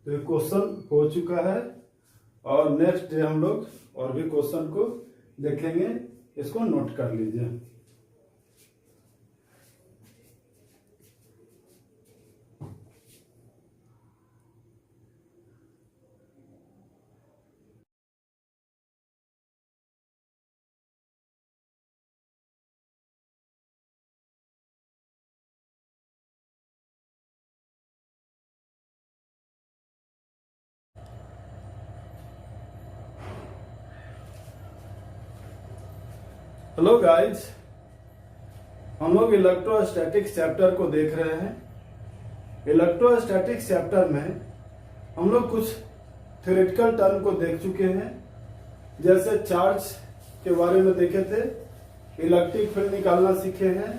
[SPEAKER 1] तो ये क्वेश्चन हो चुका है, और नेक्स्ट डे हम लोग और भी क्वेश्चन को देखेंगे, इसको नोट कर लीजिए। हेलो गाइज, हम लोग इलेक्ट्रोस्टैटिक्स चैप्टर को देख रहे हैं। इलेक्ट्रोस्टैटिक्स चैप्टर में हम लोग कुछ थ्योरेटिकल टर्म को देख चुके हैं, जैसे चार्ज के बारे में देखे थे, इलेक्ट्रिक फील्ड निकालना सीखे हैं,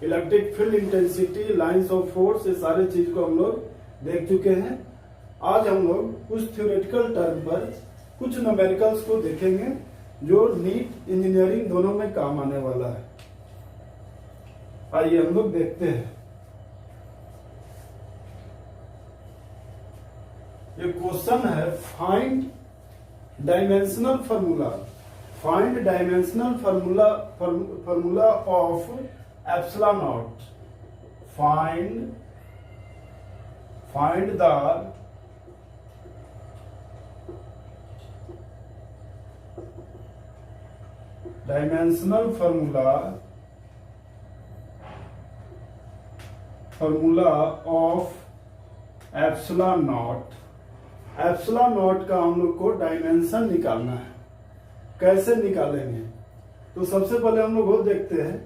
[SPEAKER 1] electric field intensity, lines of force, ये सारे चीज को हम लोग देख चुके हैं। आज हम लोग कुछ थ्योरेटिकल टर्म पर कुछ न्यूमेरिकल्स को देखेंगे जो नीट इंजीनियरिंग दोनों में काम आने वाला है। आइए हम लोग देखते हैं। ये क्वेश्चन है, find dimensional formula, find dimensional formula of epsilon not, find the dimensional formula of epsilon not. Epsilon naught का हम लोग को डायमेंशन निकालना है। कैसे निकालेंगे? तो सबसे पहले हम लोग वो देखते हैं,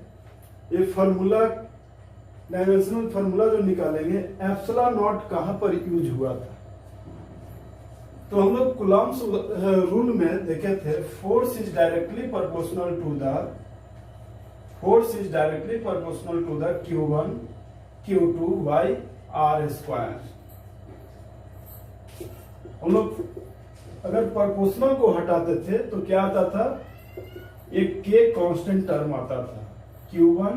[SPEAKER 1] ये फार्मूला, डायमेंशनल फार्मूला जो निकालेंगे, एप्सिलॉन नॉट कहां पर यूज हुआ था। तो हम लोग कूलम्ब्स रूल में देखे थे, force is directly proportional to the Q1 Q2 by R square. हम लोग अगर प्रोपोर्शनल को हटाते थे तो क्या आता था, एक K कांस्टेंट टर्म आता था, Q1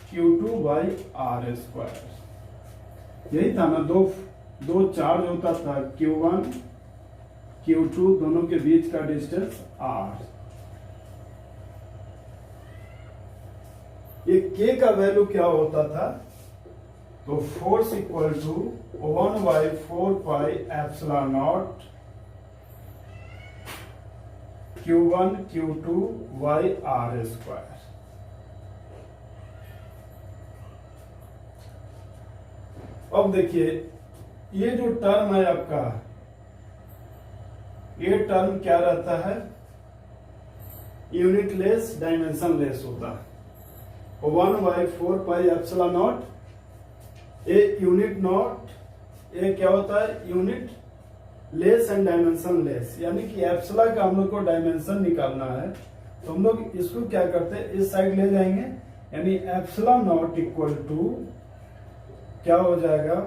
[SPEAKER 1] Q2 by R square. यही था ना, दो चार्ज होता था, Q1 Q2, दोनों के बीच का डिस्टेंस R। ये K का वैल्यू क्या होता था, तो force equal to 1/4 pi epsilon naught Q1 Q2 by R square. अब देखिए, ये जो टर्म है आपका, ये टर्म क्या रहता है, यूनिट लेस, डायमेंशन लेस होता है। 1/4 पाई एप्सिलॉन नॉट, ये यूनिट नॉट, ये क्या होता है, unit less and dimension less, यानी कि एप्सिलॉन का हम लोग को डायमेंशन निकालना है। तो हम लोग इसको क्या करते हैं, इस साइड ले जाएंगे, यानी एप्सिलॉन नॉट इक्वल टू क्या हो जाएगा,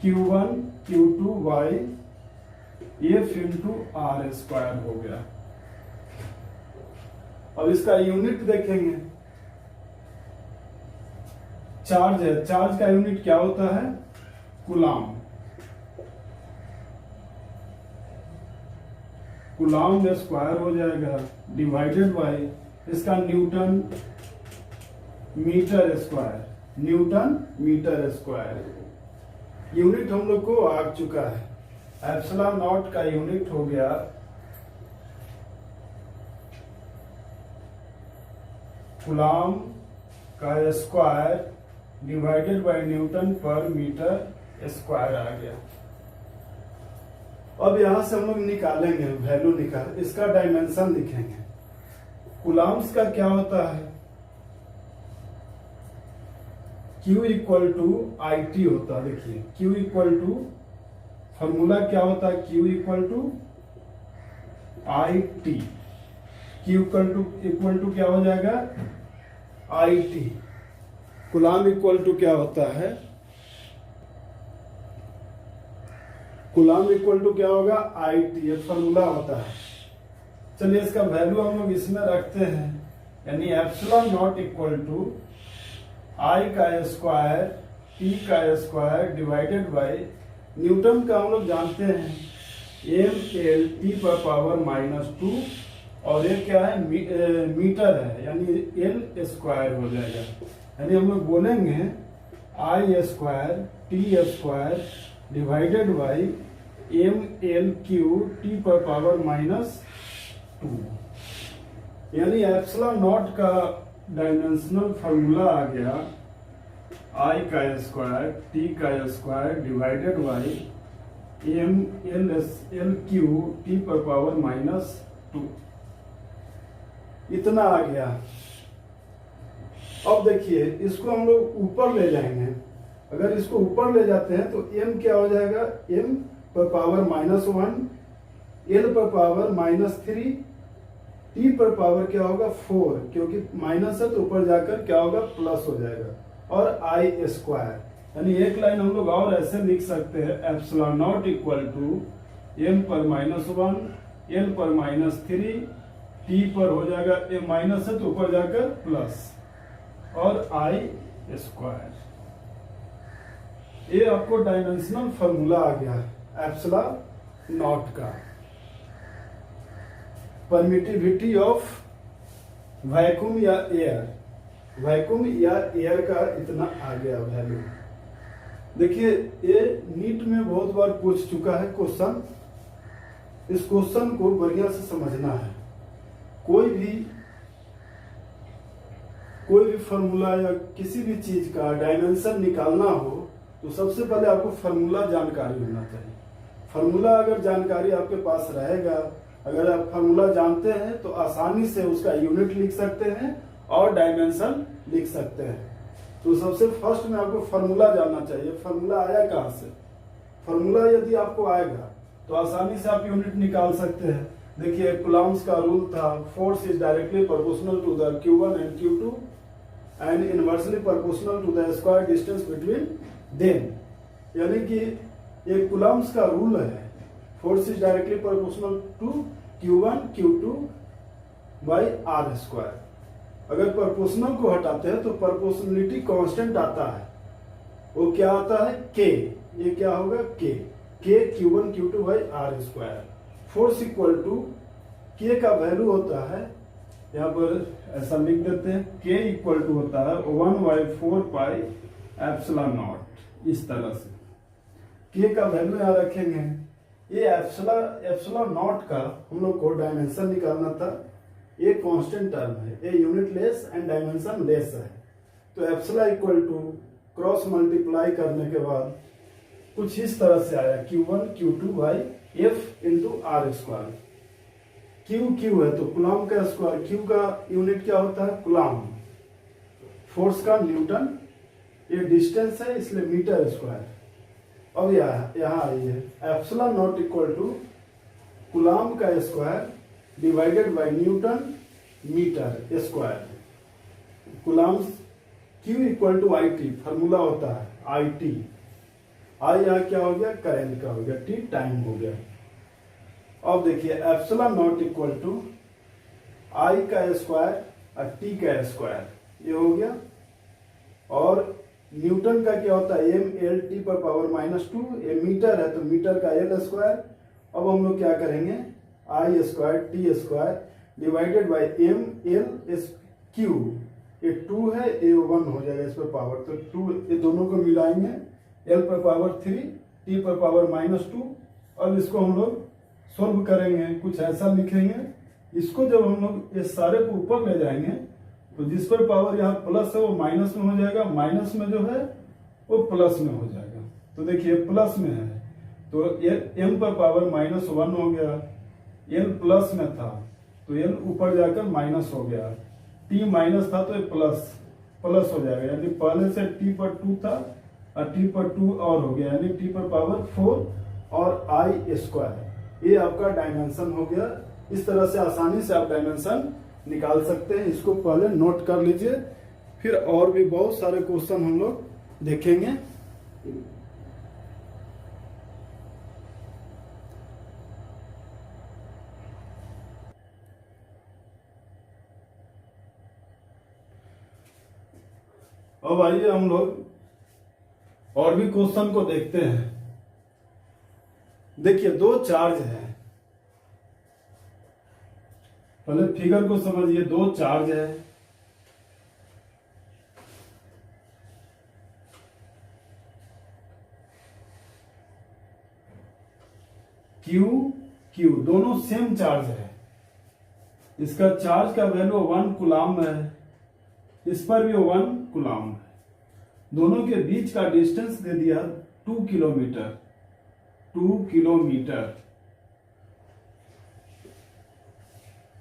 [SPEAKER 1] Q1 Q2 by F into R square हो गया। अब इसका यूनिट देखेंगे, चार्ज है, चार्ज का यूनिट क्या होता है, कूलम्ब। कूलम्ब स्क्वायर हो जाएगा डिवाइडेड बाई इसका newton metre square, newton metre square. Unit हम लोग को आ चुका है, एप्सिलॉन नॉट का यूनिट हो गया कूलम्ब का स्क्वायर डिवाइडेड बाय न्यूटन पर मीटर स्क्वायर आ गया। अब यहां से हम लोग निकालेंगे वैल्यू, इसका डायमेंशन लिखेंगे। कूलम्ब्स का क्या होता है, Q इक्वल टू IT होता है। देखिए Q इक्वल टू, फॉर्मूला क्या होता है, Q equal to IT। Q equal to क्या हो जाएगा, IT। कूलम्ब इक्वल टू क्या होता है, कूलम्ब इक्वल टू क्या होगा, IT, ये फॉर्मूला होता है। चलिए इसका वैल्यू हम लोग इसमें रखते हैं, यानी epsilon naught equal to I का स्क्वायर T का स्क्वायर डिवाइडेड बाय न्यूटन का हम लोग जानते हैं mLT पर पावर -2, और ये क्या है, मीटर है, यानी L स्क्वायर हो जाएगा। यानी हम लोग बोलेंगे I square T square divided by mLQ T पर पावर -2। यानी एप्सिलॉन नॉट का डायमेंशनल फार्मूला आ गया I का स्क्वायर T का square divided by M L L Q T पर पावर -2 इतना आ गया। अब देखिए इसको हम लोग ऊपर ले जाएंगे। अगर इसको ऊपर ले जाते हैं तो m क्या हो जाएगा, m पर पावर -1, l पर पावर -3, t पर पावर क्या होगा 4, क्योंकि माइनस है तो ऊपर जाकर क्या होगा प्लस हो जाएगा, और i स्क्वायर। यानी एक लाइन हम लोग और ऐसे लिख सकते हैं, epsilon naught equal to m पर -1, l पर -3, t पर हो जाएगा ये माइनस है तो ऊपर जाकर प्लस, और i स्क्वायर। ये आपको डायमेंशनल फॉर्मूला आ गया एप्सिलॉन नॉट का। परमिटिविटी ऑफ वैक्यूम या एयर, वैक्यूम या एयर का इतना आ गया वैल्यू। देखिए ये नीट में बहुत बार पूछ चुका है क्वेश्चन। इस क्वेश्चन को बढ़िया से समझना है। कोई भी फॉर्मूला या किसी भी चीज का डायमेंशन निकालना हो तो सबसे पहले आपको फॉर्मूला जानकारी होना चाहिए। फॉर्मूला अगर जानकारी आपके पास रहेगा, अगर आप फॉर्मूला जानते हैं तो आसानी से उसका यूनिट लिख सकते हैं और डायमेंशन लिख सकते हैं। तो सबसे फर्स्ट में आपको फॉर्मूला जानना चाहिए। फॉर्मूला आया कहाँ से? फॉर्मूला यदि आपको आएगा तो आसानी से आप यूनिट निकाल सकते हैं। देखिए कूलम्ब्स का रूल था, force is directly proportional to the Q1 and Q2 and inversely proportional to the square distance between them. यानी कि ये कूलम्ब्स का रूल है, force is directly proportional to Q1 Q2 by R square. अगर proportional को हटाते हैं तो प्रोपोर्शनलिटी कांस्टेंट आता है, वो क्या आता है K। ये क्या होगा K Q1 Q2 by R square. Force equal to K का वैल्यू होता है, यहाँ पर ऐसा लिख देते हैं, K इक्वल टू होता है 1/4 पाई एप्सिलॉन नॉट। इस तरह से K का वैल्यू यहाँ रखेंगे। ये एप्सिलॉन नॉट का हम लोग को डायमेंशन निकालना था। ये कांस्टेंट टर्म है, ये unitless and dimensionless है। तो epsilon equal to cross multiply करने के बाद कुछ इस तरह से आया, Q1 Q2 by F into R square. Q है तो कूलम्ब का स्क्वायर, Q का यूनिट क्या होता है कूलम्ब, फोर्स का न्यूटन, ये डिस्टेंस है इसलिए मीटर स्क्वायर। अब यहाँ आइए, epsilon naught equal to coulomb का square divided by newton metre square. Coulomb Q equal to IT, formula होता है IT। I यहाँ क्या हो गया करंट का हो गया, T टाइम हो गया। अब देखिए epsilon naught equal to I का स्क्वायर और T का स्क्वायर, ये हो गया। और न्यूटन का क्या होता है mLT पर पावर -2, ये मीटर है तो मीटर का L स्क्वायर। अब हम लोग क्या करेंगे I square T square divided by mL Q, ये 2 है, ये 1 हो जाएगा इस पर पावर, तो 2 ये दोनों को मिलाएंगे, L पर पावर 3, T पर पावर -2। अब इसको हम लोग सोल्व करेंगे, कुछ ऐसा लिखेंगे। इसको जब हम लोग ये सारे को ऊपर ले जाएंगे तो जिस पर पावर यहाँ प्लस है वो माइनस में हो जाएगा, माइनस में जो है वो प्लस में हो जाएगा। तो देखिए प्लस में है तो m पर पावर -1 हो गया, l प्लस में था तो l ऊपर जाकर माइनस हो गया, t माइनस था तो ये प्लस हो जाएगा। यानी पहले से t पर 2 था और t पर 2 और हो गया, यानी t पर पावर 4 और I स्क्वायर। ये आपका डायमेंशन हो गया। इस तरह से आसानी से आप डायमेंशन निकाल सकते हैं। इसको पहले नोट कर लीजिए, फिर और भी बहुत सारे क्वेश्चन हम लोग देखेंगे। अब आइए हम लोग और भी क्वेश्चन को देखते हैं। देखिए दो चार्ज है, पहले फिगर को समझिए। दो चार्ज है, Q दोनों सेम चार्ज है। इसका चार्ज का वैल्यू 1 कूलम्ब है, इस पर भी 1 कूलम्ब है। दोनों के बीच का डिस्टेंस दे दिया 2 किलोमीटर। 2 किलोमीटर,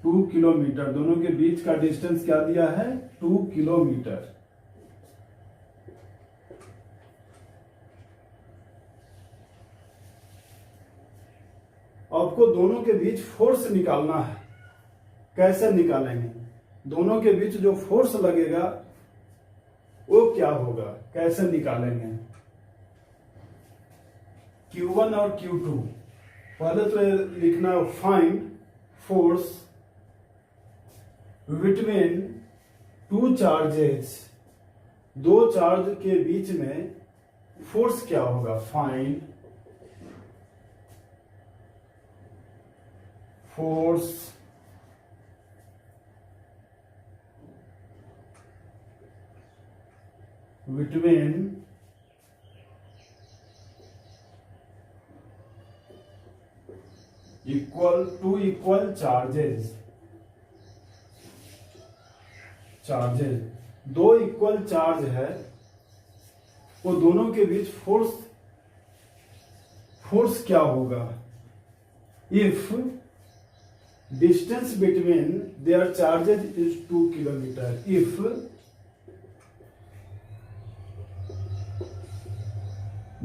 [SPEAKER 1] 2 किलोमीटर, दोनों के बीच का डिस्टेंस क्या दिया है? 2 किलोमीटर। आपको दोनों के बीच फोर्स निकालना है। कैसे निकालेंगे? दोनों के बीच जो फोर्स लगेगा वो क्या होगा, कैसे निकालेंगे? Q1 और Q2, पहले तो लिखना find force between two charges, दो चार्ज के बीच में फोर्स क्या होगा? Find force between equal charges, दो इक्वल चार्ज है, वो दोनों के बीच फोर्स क्या होगा? If distance between their charges is 2 kilometre, if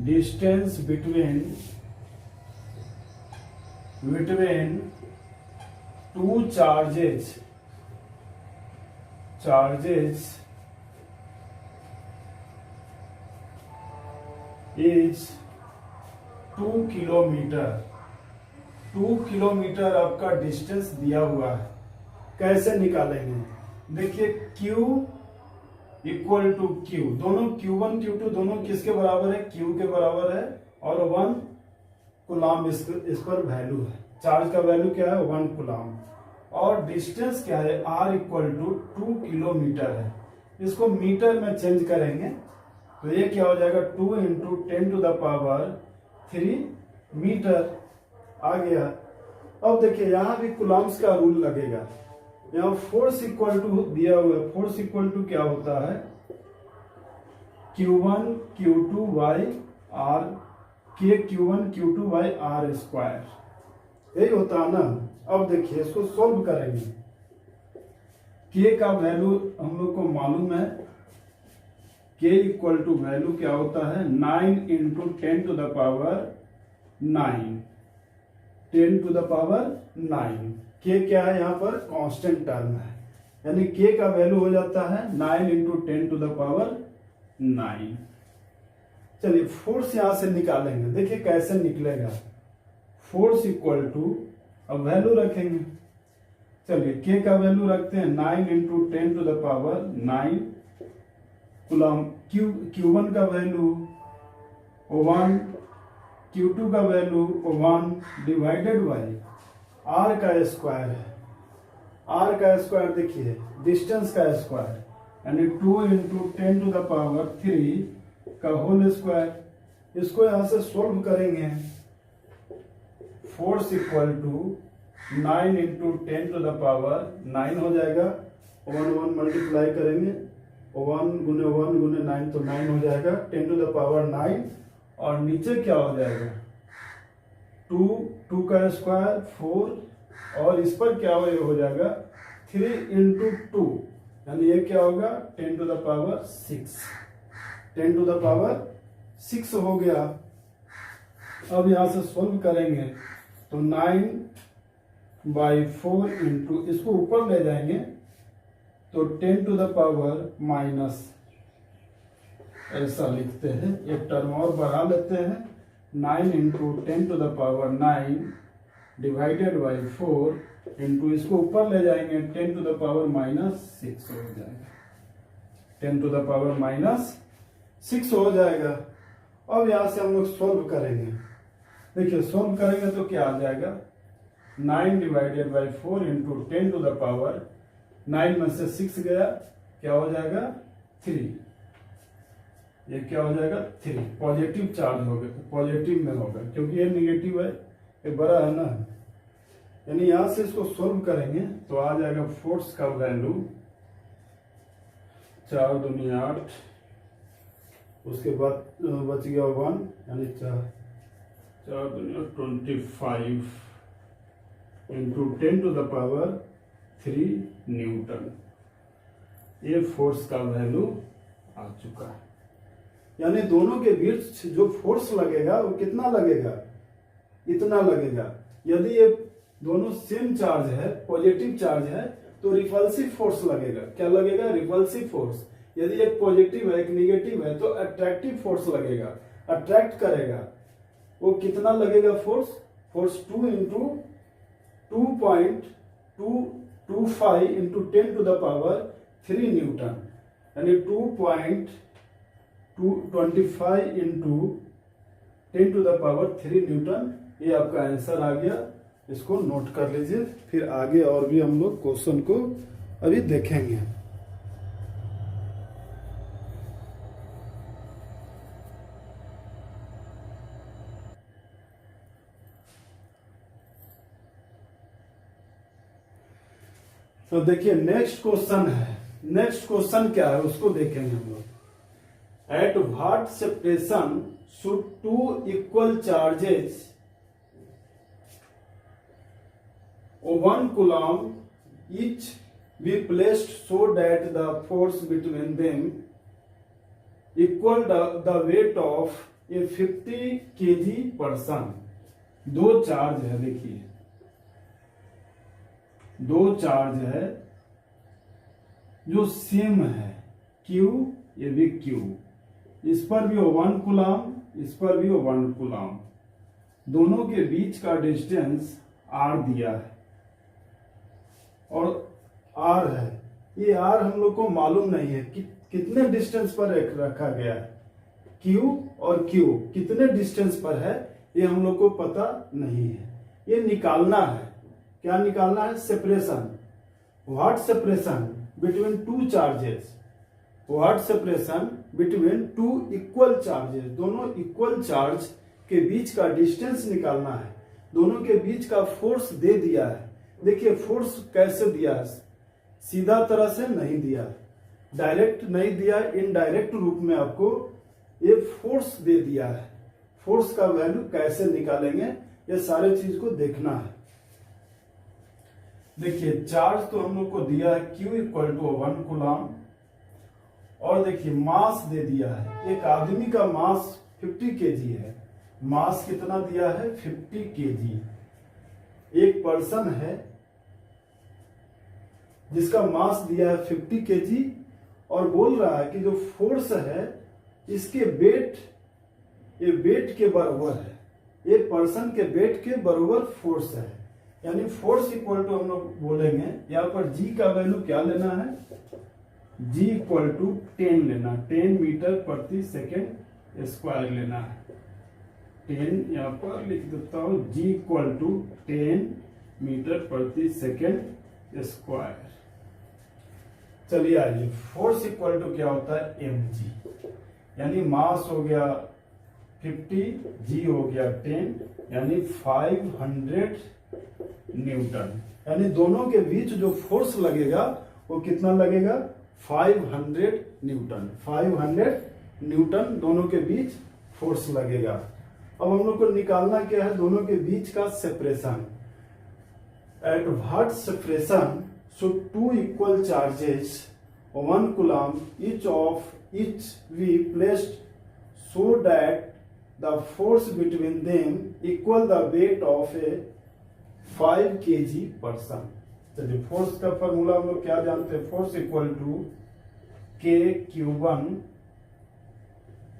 [SPEAKER 1] distance between two charges is 2 kilometre, 2 kilometre आपका डिस्टेंस दिया हुआ है। कैसे निकालेंगे? देखिए Q इक्वल टू Q, दोनों Q1 Q2 दोनों किसके बराबर है? Q के बराबर है, और 1 कूलाम इस पर वैल्यू है। चार्ज का वैल्यू क्या है? 1 कूलाम। और डिस्टेंस क्या है? R इक्वल टू 2 किलोमीटर है। इसको मीटर में चेंज करेंगे तो ये क्या हो जाएगा? 2 into 10 to the power 3 metre आ गया। अब देखिए यहां भी कूलाम्स का रूल लगेगा। यहाँ फोर्स इक्वल टू दिया हुआ है, फोर्स इक्वल टू क्या होता है? Q1 Q2 by R, K Q1 Q2 by R square, यही होता है ना। अब देखिए इसको सोल्व करेंगे। K का वैल्यू हम लोग को मालूम है, K इक्वल टू वैल्यू क्या होता है? 9 into 10 to the power 9, 10 to the power 9। K क्या है? यहाँ पर कांस्टेंट टर्म है, यानी K का वैल्यू हो जाता है 9 इंटू 10 टू द पावर 9। चलिए फोर्स यहां से निकालेंगे, देखिए कैसे निकलेगा। फोर्स इक्वल टू, अब वैल्यू रखेंगे। चलिए K का वैल्यू रखते हैं 9 into 10 to the power 9 coulomb. Q1 का वैल्यू 1, Q2 का वैल्यू 1 डिवाइडेड बाई R का स्क्वायर है। R का स्क्वायर देखिए डिस्टेंस का स्क्वायर, यानी 2 इंटू 10 टू द पावर 3 का होल स्क्वायर। इसको यहां से सोल्व करेंगे। Force equal to 9 into 10 to the power 9 हो जाएगा। 1 मल्टीप्लाई करेंगे, 1 गुने 1 गुने 9 तो 9 हो जाएगा, 10 टू द पावर 9। और नीचे क्या हो जाएगा? 2 का स्क्वायर 4, और इस पर क्या हो जाएगा? 3 इंटू 2, यानी ये क्या होगा? 10 to the power 6, 10 to the power 6 हो गया। अब यहां से सोल्व करेंगे तो 9/4 इंटू, इसको ऊपर ले जाएंगे तो 10 टू द पावर माइनस, ऐसा लिखते हैं। एक टर्म और बढ़ा लेते हैं, 9 into 10 to the power 9 divided by 4 into, इसको ऊपर ले जाएंगे 10 टू द पावर -6 हो जाएगा, 10 टू द पावर -6 हो जाएगा। अब यहां से हम लोग सोल्व करेंगे। देखिए सोल्व करेंगे तो क्या आ जाएगा? 9 divided by 4 into 10 to the power 9 में से 6 गया, क्या हो जाएगा? 3। ये क्या हो जाएगा? 3। पॉजिटिव चार्ज होगा, पॉजिटिव में होगा, क्योंकि ये निगेटिव है, ये बड़ा है ना। यानी यहां से इसको सोल्व करेंगे तो आ जाएगा फोर्स का वैल्यू 4 दूनी 8, उसके बाद बच गया 1, यानी 4 दुनिया 25 इंटू 10⁻³ न्यूटन। ये फोर्स का वैल्यू आ चुका है। यानी दोनों के बीच जो फोर्स लगेगा वो कितना लगेगा, इतना लगेगा। यदि ये दोनों सेम चार्ज है, पॉजिटिव चार्ज है, तो रिपल्सिव फोर्स लगेगा। क्या लगेगा, रिपल्सिव फोर्स। यदि एक पॉजिटिव है एक निगेटिव है तो अट्रैक्टिव फोर्स लगेगा, अट्रैक्ट करेगा। वो कितना लगेगा फोर्स, 2 इंटू 2.225 इंटू 10⁻³ न्यूटन, यानी 2.225 इंटू 10⁻³ न्यूटन। ये आपका आंसर आ गया, इसको नोट कर लीजिए। फिर आगे और भी हम लोग क्वेश्चन को अभी देखेंगे। तो देखिए नेक्स्ट क्वेश्चन है। नेक्स्ट क्वेश्चन क्या है उसको देखेंगे हम लोग। At what separation should 2 equal charges 1 coulomb each be placed so that the force between them equal the weight of a 50 kg person। दो चार्ज है, देखिए दो चार्ज है जो सेम है, Q ये भी Q, इस पर भी 1 कूलम, इस पर भी 1 कूलम। दोनों के बीच का डिस्टेंस R दिया है और R है। ये R हम लोग को मालूम नहीं है कि कितने डिस्टेंस पर रखा गया है। Q और Q कितने डिस्टेंस पर है ये हम लोग को पता नहीं है। ये निकालना है। क्या निकालना है, separation. What separation between 2 charges, what separation between 2 equal charges. दोनों इक्वल चार्ज के बीच का डिस्टेंस निकालना है। दोनों के बीच का फोर्स दे दिया है। देखिए फोर्स कैसे दिया है, सीधा तरह से नहीं दिया, डायरेक्ट नहीं दिया, इनडायरेक्ट रूप में आपको ये फोर्स दे दिया है। फोर्स का वैल्यू कैसे निकालेंगे ये सारे चीज को देखना है। देखिए चार्ज तो हम लोग को दिया है Q इक्वल टू 1 कूलम, और देखिए मास दे दिया है। एक आदमी का मास 50 केजी है। मास कितना दिया है, 50 केजी। एक पर्सन है जिसका मास दिया है 50 केजी, और बोल रहा है कि जो फोर्स है इसके वेट, ये वेट के बराबर है, ये पर्सन के वेट के बराबर फोर्स है। यानी फोर्स इक्वल टू हम लोग बोलेंगे यहाँ पर G का वैल्यू क्या लेना है, G इक्वल टू 10 लेना, 10 मीटर प्रति सेकेंड स्क्वायर लेना है। 10 यहाँ पर लिख देता हूँ, G इक्वल टू 10 मीटर प्रति सेकेंड स्क्वायर। चलिए आइए, फोर्स इक्वल टू क्या होता है, mg, यानी मास हो गया 50, G हो गया 10, यानी 500 न्यूटन। यानी दोनों के बीच जो फोर्स लगेगा वो कितना लगेगा, 500 न्यूटन। 500 न्यूटन दोनों के बीच फोर्स लगेगा। अब हम लोग को निकालना क्या है, दोनों के बीच का separation. At what separation should 2 equal charges 1 coulomb each be placed so that the force between them equal the weight of a 5 kg person। चलिए फोर्स का फॉर्मूला हम लोग क्या जानते हैं, force equal to K Q1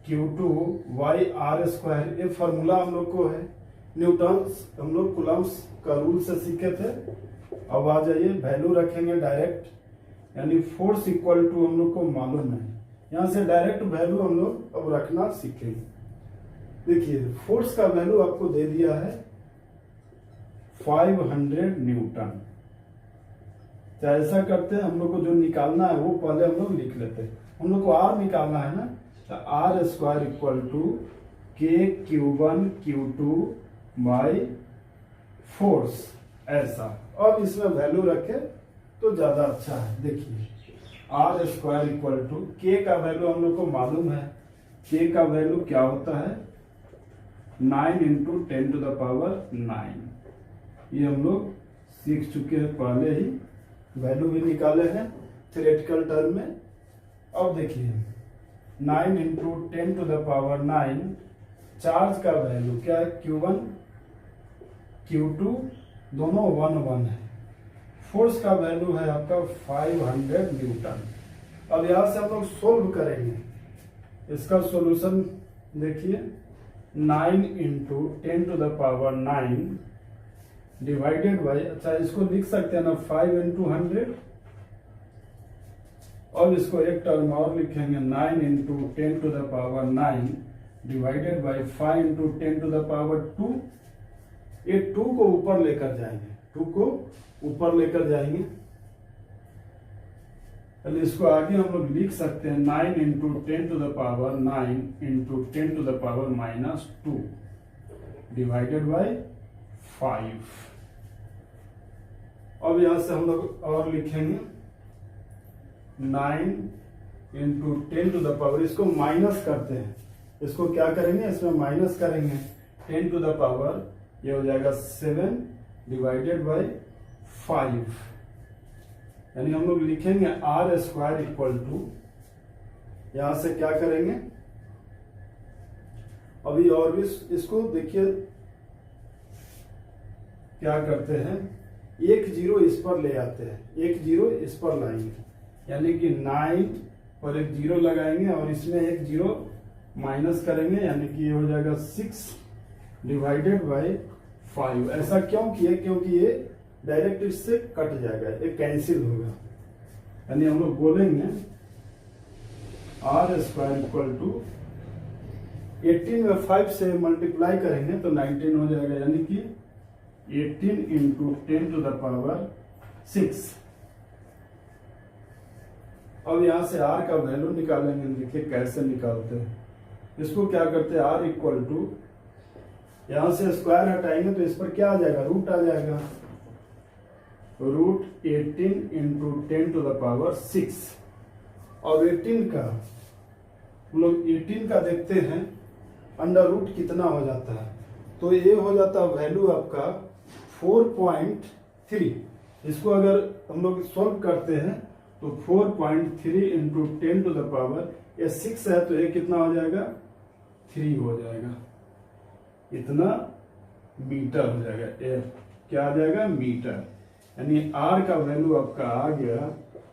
[SPEAKER 1] Q2 Y R स्क्वायर। ये formula हम लोग को है, न्यूटन हम लोग कूलम्स का रूल से सीखे थे। अब आ जाइए वैल्यू रखेंगे डायरेक्ट, यानी फोर्स इक्वल टू हम लोग को मालूम है, यहाँ से डायरेक्ट वैल्यू हम लोग अब रखना सीखेंगे। देखिए फोर्स का वैल्यू आपको दे दिया है 500 न्यूटन। तो ऐसा करते हैं, हम लोग को जो निकालना है वो पहले हम लोग लिख लेते हैं। हम लोग को R निकालना है ना, तो R square equal to K Q1 Q2 by force, ऐसा। अब इसमें वैल्यू रखे तो ज्यादा अच्छा है। देखिए R square equal to K का वैल्यू हम लोग को मालूम है, K का वैल्यू क्या होता है 9 इंटू 10 टू द पावर 9। ये हम लोग सीख चुके हैं, पहले ही वैल्यू भी निकाले हैं थ्योरेटिकल टर्म में। अब देखिए 9 into 10 to the power 9, charge का वैल्यू क्या है, Q1 Q2 दोनों 1 1 है। फोर्स का वैल्यू है आपका 500 न्यूटन। अब यहां से हम लोग सोल्व करेंगे। इसका सॉल्यूशन देखिए 9 into 10 to the power 9 divided by, अच्छा इसको लिख सकते हैं ना 5 इंटू 100। अब इसको एक टर्म और लिखेंगे 9 into 10 to the power 9 divided by 5 into 10 to the power 2। ये 2 को ऊपर लेकर जाएंगे, 2 को ऊपर लेकर जाएंगे। पहले इसको आगे हम लोग लिख सकते हैं 9 into 10 to the power 9 into 10 to the power -2 divided by 5। अब यहां से हम लोग और लिखेंगे 9 इंटू 10 टू द पावर, इसको माइनस करते हैं, इसको क्या करेंगे, इसमें माइनस करेंगे 10 टू द पावर, ये हो जाएगा 7 डिवाइडेड बाई 5। यानी हम लोग लिखेंगे R स्क्वायर इक्वल टू, यहां से क्या करेंगे अभी और भी इसको देखिए क्या करते हैं, एक जीरो इस पर ले आते हैं, एक जीरो इस पर लाएंगे, यानी कि 9 पर एक जीरो लगाएंगे और इसमें एक जीरो माइनस करेंगे, यानी कि ये हो जाएगा 6 डिवाइडेड बाई 5। ऐसा क्यों किए, क्योंकि ये डायरेक्ट इससे कट जाएगा, ये कैंसिल होगा। यानी हम लोग बोलेंगे R स्क्वायर इक्वल टू 18 में 5 से मल्टीप्लाई करेंगे तो 19 हो जाएगा, यानी कि 18 इंटू 10 टू द पावर 6। अब यहां से R का वैल्यू निकालेंगे, देखिए कैसे निकालते हैं। इसको क्या करते हैं, R इक्वल टू, यहां से स्क्वायर हटाएंगे तो इस पर क्या आ जाएगा, रूट आ जाएगा, root 18 into 10 to the power 6। और 18 का हम लोग 18 का देखते हैं अंडर रूट कितना हो जाता है, तो ये हो जाता है वैल्यू आपका 4.3। इसको अगर हम लोग सॉल्व करते हैं तो 4.3 इंटू 10 टू द पावर, ये 6 है तो ये कितना हो जाएगा, 3 हो जाएगा, इतना मीटर हो जाएगा। ये क्या आ जाएगा, मीटर। यानी R का वैल्यू आपका आ गया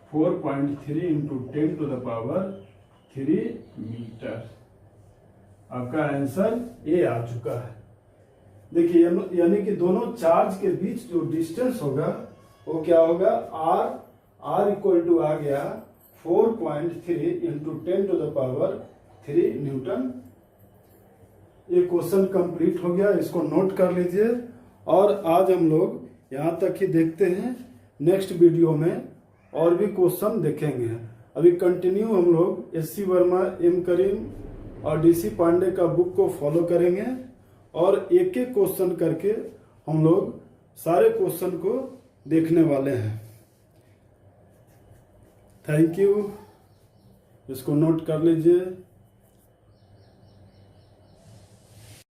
[SPEAKER 1] 4.3 into 10 to the power 3 metre. आपका आंसर ये आ चुका है। देखिए यानी कि दोनों चार्ज के बीच जो डिस्टेंस होगा वो क्या होगा, R इक्वल टू आ गया 4.3 into 10 to the power 3 newton. ये क्वेश्चन कंप्लीट हो गया, इसको नोट कर लीजिए। और आज हम लोग यहाँ तक ही देखते हैं, नेक्स्ट वीडियो में और भी क्वेश्चन देखेंगे। अभी कंटिन्यू हम लोग SC वर्मा, M करीम और DC पांडे का बुक को फॉलो करेंगे और एक एक क्वेश्चन करके हम लोग सारे क्वेश्चन को देखने वाले हैं। थैंक यू, इसको नोट कर लीजिए।